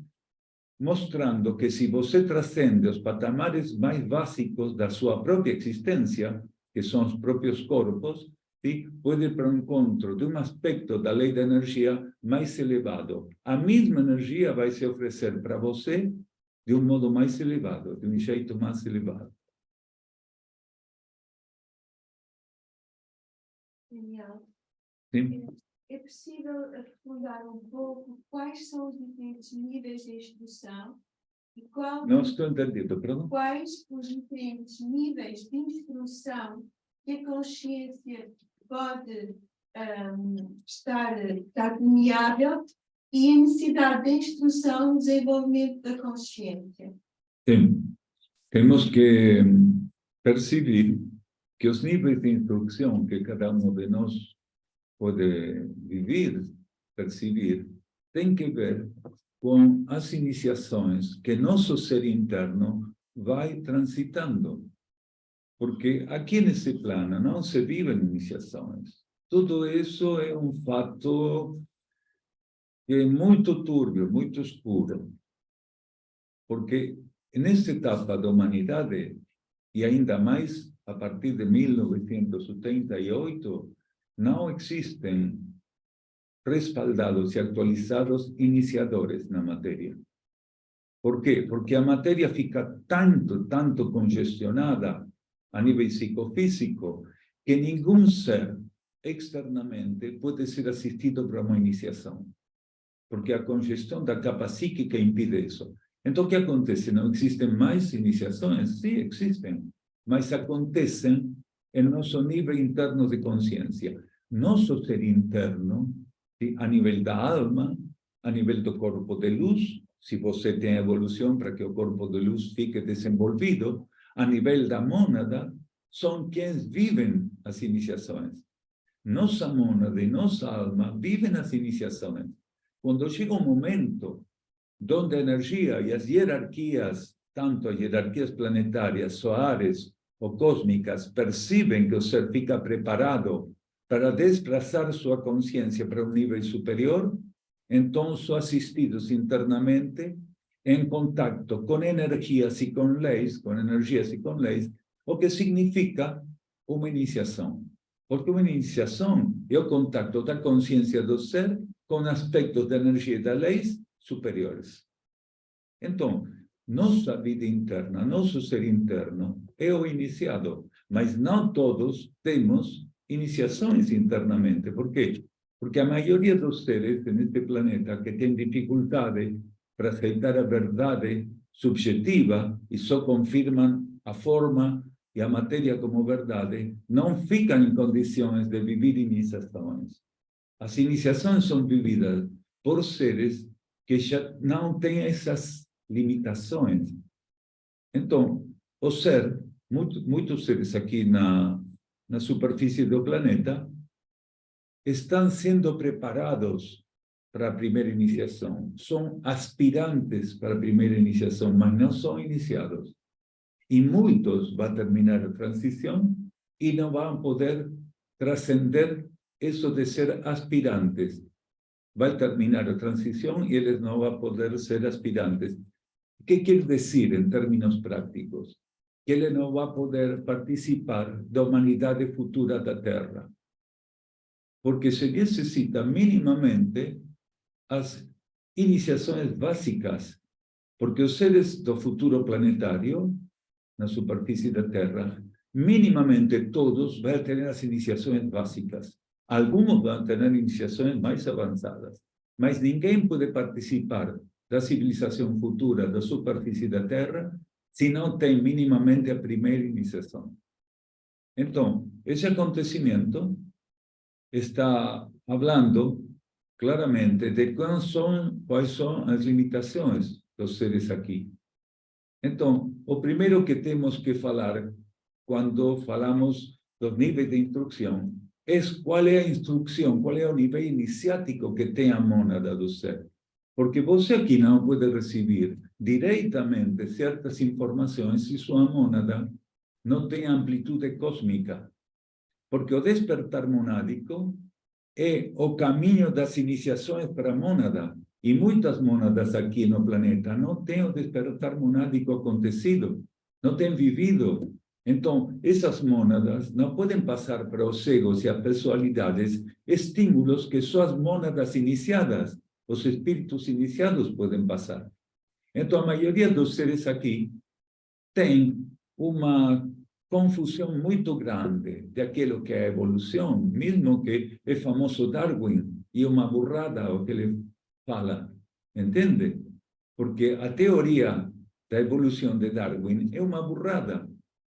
Mostrando que se você transcende os patamares mais básicos da sua própria existência, que são os próprios corpos, sim? Pode ir para o encontro de um aspecto da lei da energia mais elevado. A mesma energia vai se oferecer para você de um modo mais elevado, de um jeito mais elevado. Daniel, Sim? é possível aprofundar um pouco quais são os diferentes níveis de instrução e Não estou entendendo, perdão? quais os diferentes níveis de instrução que a consciência pode estar permeável e a necessidade de instrução no desenvolvimento da consciência. Sim. Temos que perceber que os níveis de instrução que cada um de nós pode viver, perceber, tem que ver com as iniciações que nosso ser interno vai transitando. Porque aqui nesse plano não se vivem iniciações. Tudo isso é um fato que é muito túrbio, muito escuro. Porque nessa etapa da humanidade, e ainda mais a partir de 1978, não existem respaldados e atualizados iniciadores na matéria. Por quê? Porque a matéria fica tanto congestionada a nível psicofísico que nenhum ser externamente pode ser assistido para uma iniciação. Porque a congestão da capa psíquica impede isso. Então, o que acontece? Não existem mais iniciações? Sim, existem. Mas acontecem em nosso nível interno de consciência. Nosso ser interno, a nível da alma, a nível do corpo de luz, se você tem evolução para que o corpo de luz fique desenvolvido, a nível da mônada, são quem vivem as iniciações. Nossa mônada e nossa alma vivem as iniciações. Quando chega um momento onde a energia e as hierarquias, tanto as hierarquias planetárias, solares ou cósmicas, percebem que o ser fica preparado para desplazar sua consciência para um nível superior, então são assistidos internamente em contato com energias e com leis, o que significa uma iniciação. Porque uma iniciação é o contato da consciência do ser com aspectos da energia e das leis superiores. Então, nossa vida interna, nosso ser interno é o iniciado, mas não todos temos iniciações internamente. Por quê? Porque a maioria dos seres neste planeta que tem dificuldade para aceitar a verdade subjetiva e só confirmam a forma e a matéria como verdade, não ficam em condições de viver iniciações. As iniciações são vividas por seres que já não têm essas limitações. Então, o ser, muitos seres aqui na superfície do planeta, estão sendo preparados para a primeira iniciação. São aspirantes para a primeira iniciação, mas não são iniciados. E muitos vão terminar a transição e não vão poder transcender isso de ser aspirantes. Vai terminar a transição e eles não vão poder ser aspirantes. O que quer dizer em termos práticos? Que ele não vai poder participar da humanidade futura da Terra. Porque se necessita minimamente as iniciações básicas, porque os seres do futuro planetário, na superfície da Terra, minimamente todos vão ter as iniciações básicas. Alguns vão ter iniciações mais avançadas, mas ninguém pode participar da civilização futura da superfície da Terra se não tem minimamente a primeira iniciação. Então, esse acontecimento está falando claramente de quais são as limitações dos seres aqui. Então, o primeiro que temos que falar quando falamos dos níveis de instrução é qual é a instrução, qual é o nível iniciático que tem a mônada do ser. Porque você aqui não pode receber diretamente certas informações se sua mônada não tem amplitude cósmica. Porque o despertar monádico é o caminho das iniciações para a mônada. E muitas mônadas aqui no planeta não têm o despertar monádico acontecido, não têm vivido. Então, essas mônadas não podem passar para os egos e as personalidades estímulos que só as mônadas iniciadas, os espíritos iniciados podem passar. Então, a maioria dos seres aqui tem uma confusão muito grande daquilo que é a evolução, mesmo que é famoso Darwin, e uma burrada o que ele fala, entende? Porque a teoria da evolução de Darwin é uma burrada,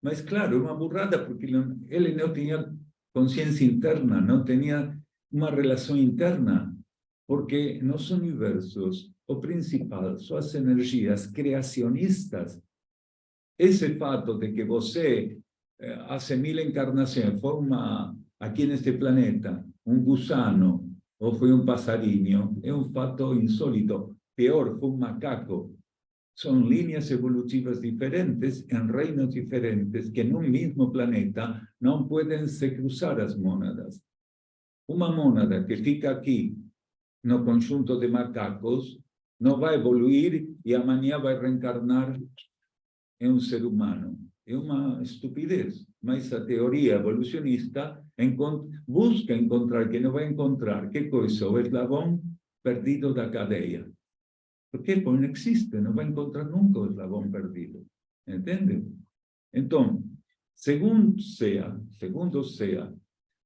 mas claro, uma burrada porque ele não tinha consciência interna, não tinha uma relação interna, porque nos universos o principal são as energias criacionistas. Esse fato de que você, há 1000 encarnações, forma aqui neste planeta um gusano ou foi um passarinho, é um fato insólito. Pior, foi um macaco. São linhas evolutivas diferentes, em reinos diferentes, que no mesmo planeta não podem se cruzar as mônadas. Uma mônada que fica aqui no conjunto de macacos não vai evoluir e amanhã vai reencarnar em um ser humano. É uma estupidez, mas a teoria evolucionista busca encontrar, que não vai encontrar, que coisa? O eslabão perdido da cadeia. Porque não existe, não vai encontrar nunca o eslabão perdido. Entende? Então, segundo sea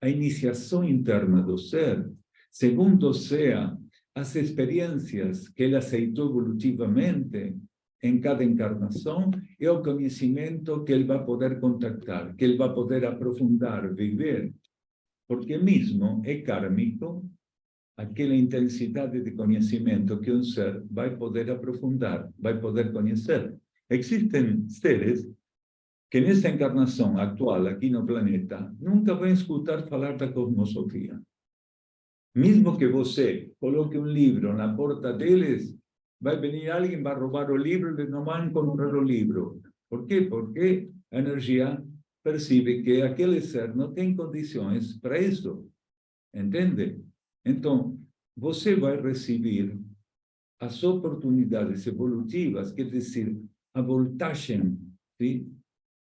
a iniciação interna do ser, segundo sea as experiências que ele aceitou evolutivamente em cada encarnação, é o conhecimento que ele vai poder contactar, que ele vai poder aprofundar, viver. Porque mesmo é kármico aquela intensidade de conhecimento que um ser vai poder aprofundar, vai poder conhecer. Existem seres que nesta encarnação atual aqui no planeta nunca vão escutar falar da cosmosofia. Mesmo que você coloque um livro na porta deles, vai venir alguém, vai roubar o livro, eles não vão encontrar o livro. Por quê? Porque a energia percebe que aquele ser não tem condições para isso. Entende? Então, você vai receber as oportunidades evolutivas, quer dizer, a voltagem, sim?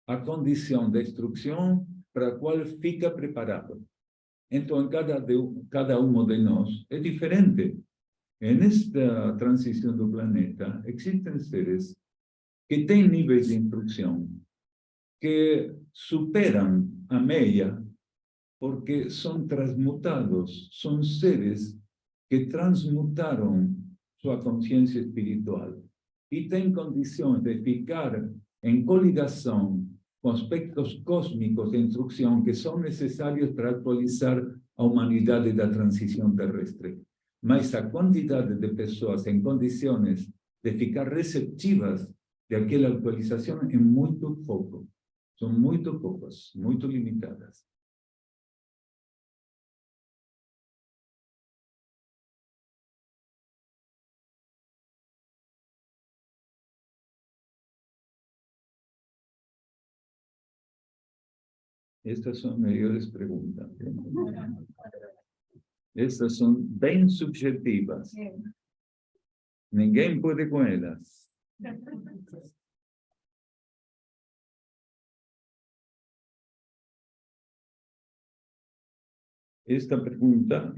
A condição da instrução para a qual fica preparado. Então, cada um de nós é diferente. Nesta transição do planeta, existem seres que têm níveis de instrução que superam a meia porque são transmutados, são seres que transmutaram sua consciência espiritual e têm condições de ficar em coligação com aspectos cósmicos de instrução que são necessários para atualizar a humanidade da transição terrestre. Mas a quantidade de pessoas em condições de ficar receptivas daquela atualização é muito pouco. São muito poucas, muito limitadas. Estas são melhores perguntas. Estas são bem subjetivas. Ninguém pode com elas. Esta pergunta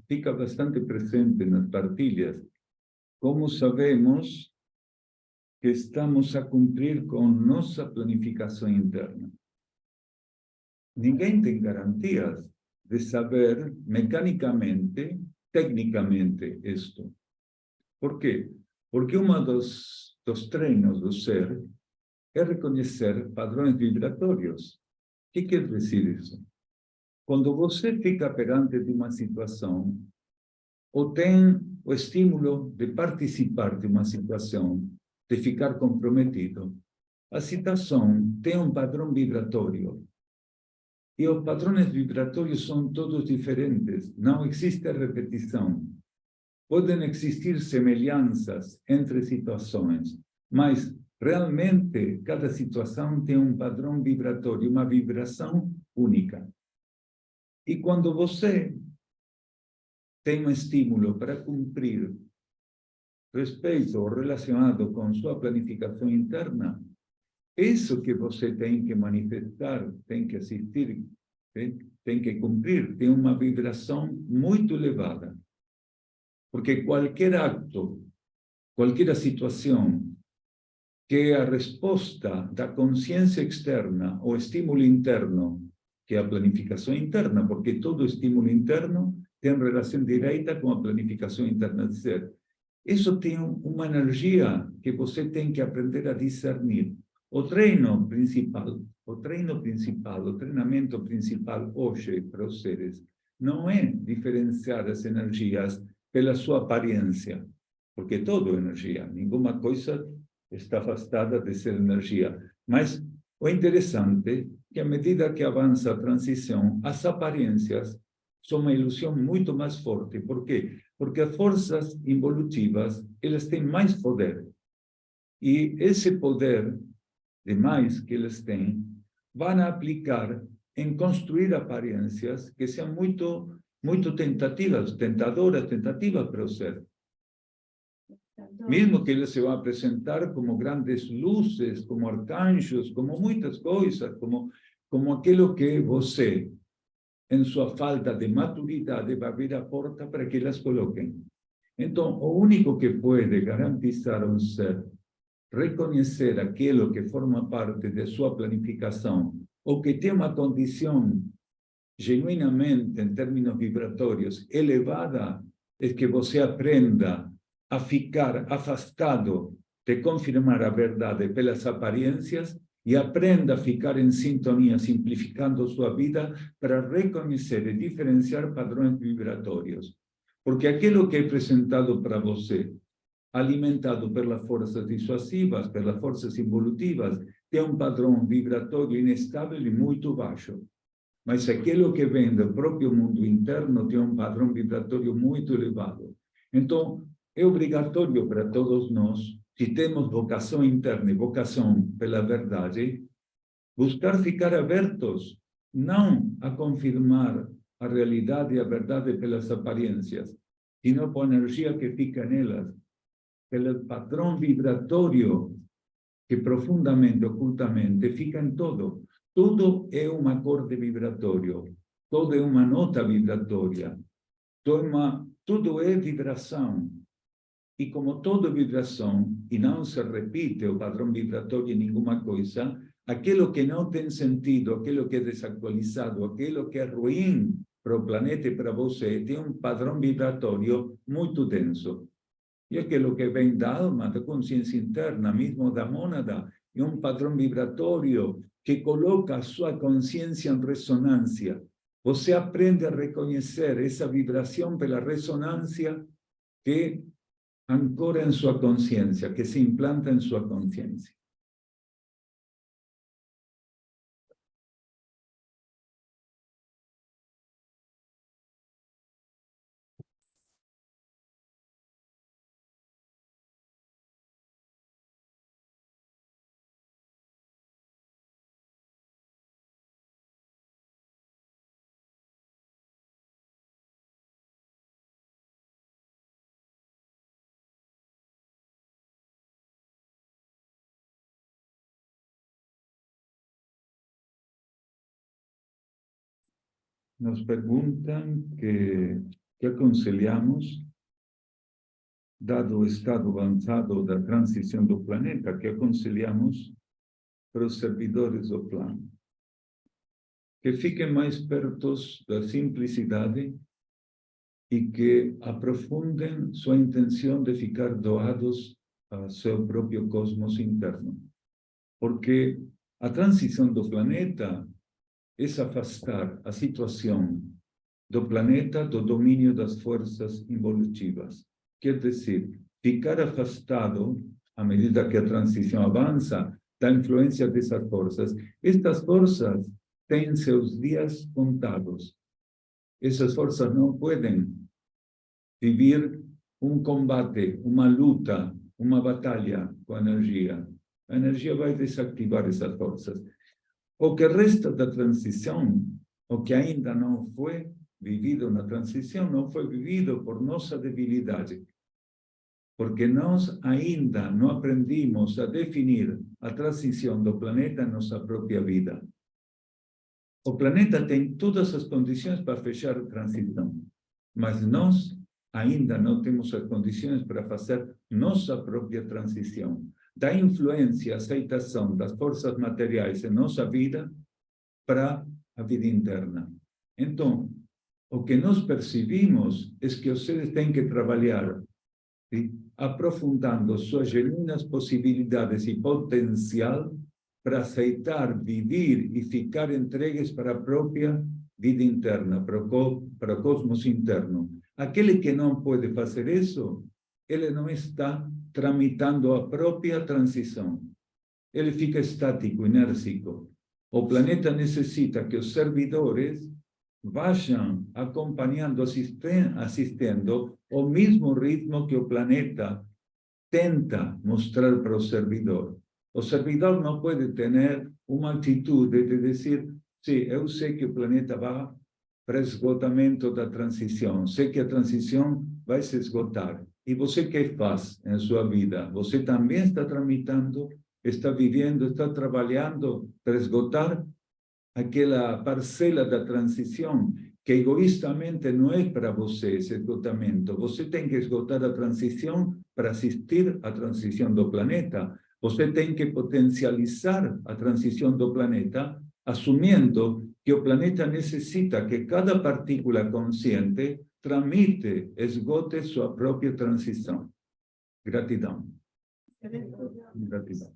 fica bastante presente nas partilhas. Como sabemos que estamos a cumprir com nossa planificação interna? Ninguém tem garantias de saber mecanicamente, tecnicamente isto. Por quê? Porque um dos treinos do ser é reconhecer padrões vibratórios. O que quer dizer isso? Quando você fica perante de uma situação, ou tem o estímulo de participar de uma situação, de ficar comprometido, a situação tem um padrão vibratório. E os padrões vibratórios são todos diferentes. Não existe repetição. Podem existir semelhanças entre situações, mas realmente cada situação tem um padrão vibratório, uma vibração única. E quando você tem um estímulo para cumprir respeito ou relacionado com sua planificação interna, isso que você tem que manifestar, tem que assistir, tem que cumprir, tem uma vibração muito elevada. Porque qualquer acto, qualquer situação que a resposta da consciência externa ou estímulo interno, que é a planificação interna, porque todo estímulo interno tem relação direta com a planificação interna de ser. Isso tem uma energia que você tem que aprender a discernir. O treinamento principal hoje para os seres não é diferenciar as energias pela sua aparência, porque todo é energia, nenhuma coisa está afastada de ser energia. Mas o interessante é que, à medida que avança a transição, as aparências são uma ilusão muito mais forte. Por quê? Porque as forças involutivas, elas têm mais poder. E esse poder demais que eles têm, vão aplicar em construir aparências que sejam muito tentativas para o ser. Mesmo que eles se vão apresentar como grandes luzes, como arcanjos, como muitas coisas, como aquilo que você, em sua falta de maturidade, vai abrir a porta para que elas coloquem. Então, o único que pode garantizar a um ser reconhecer aquilo que forma parte de sua planificação, ou que tem uma condição genuinamente, em termos vibratórios, elevada, é que você aprenda a ficar afastado de confirmar a verdade pelas aparências e aprenda a ficar em sintonia, simplificando sua vida para reconhecer e diferenciar padrões vibratórios. Porque aquilo que é apresentado para você, alimentado pelas forças dissuasivas, pelas forças involutivas, tem um padrão vibratório inestável e muito baixo. Mas aquilo que vem do próprio mundo interno tem um padrão vibratório muito elevado. Então, é obrigatório para todos nós, se temos vocação interna e vocação pela verdade, buscar ficar abertos, não a confirmar a realidade e a verdade pelas aparências, sino com a energia que fica nelas, pelo padrão vibratório que profundamente, ocultamente, fica em todo. Tudo é um acorde vibratório, tudo é uma nota vibratória, tudo é vibração. E como toda vibração, e não se repite o padrão vibratório em nenhuma coisa, aquilo que não tem sentido, aquilo que é desatualizado, aquilo que é ruim para o planeta e para você, tem um padrão vibratório muito denso. E aquilo que vem da alma, da consciência interna, mesmo da mônada, é um padrão vibratório que coloca a sua consciência em ressonância. Você aprende a reconhecer essa vibração pela ressonância que ancora em sua consciência, que se implanta em sua consciência. Nos perguntam que aconselhamos, dado o estado avançado da transição do planeta, que aconselhamos para os servidores do plano. Que fiquem mais perto da simplicidade e que aprofundem sua intenção de ficar doados a seu próprio cosmos interno. Porque a transição do planeta é afastar a situação do planeta do domínio das forças evolutivas. Quer dizer, ficar afastado, à medida que a transição avança, da influência dessas forças. Estas forças têm seus dias contados. Essas forças não podem viver um combate, uma luta, uma batalha com a energia. A energia vai desativar essas forças. O que resta da transição, o que ainda não foi vivido na transição, não foi vivido por nossa debilidade. Porque nós ainda não aprendimos a definir a transição do planeta em nossa própria vida. O planeta tem todas as condições para fechar a transição, mas nós ainda não temos as condições para fazer nossa própria transição. Da influência e aceitação das forças materiais em nossa vida para a vida interna. Então, o que nós percebemos é que os seres têm que trabalhar, ¿sí?, aprofundando suas genuínas possibilidades e potencial para aceitar, viver e ficar entregues para a própria vida interna, para o cosmos interno. Aquele que não pode fazer isso, ele não está tramitando a própria transição. Ele fica estático, inércico. O planeta necessita que os servidores vayam acompanhando, assistindo o mesmo ritmo que o planeta tenta mostrar para o servidor. O servidor não pode ter uma atitude de dizer, sim, eu sei que o planeta vai para esgotamento da transição, sei que a transição vai se esgotar. E você que faz em sua vida? Você também está tramitando, está vivendo, está trabalhando para esgotar aquela parcela da transição que egoístamente não é para você esse esgotamento. Você tem que esgotar a transição para assistir à transição do planeta. Você tem que potencializar a transição do planeta, assumindo que o planeta necessita que cada partícula consciente tramite, esgote sua própria transição. Gratidão. Gratidão.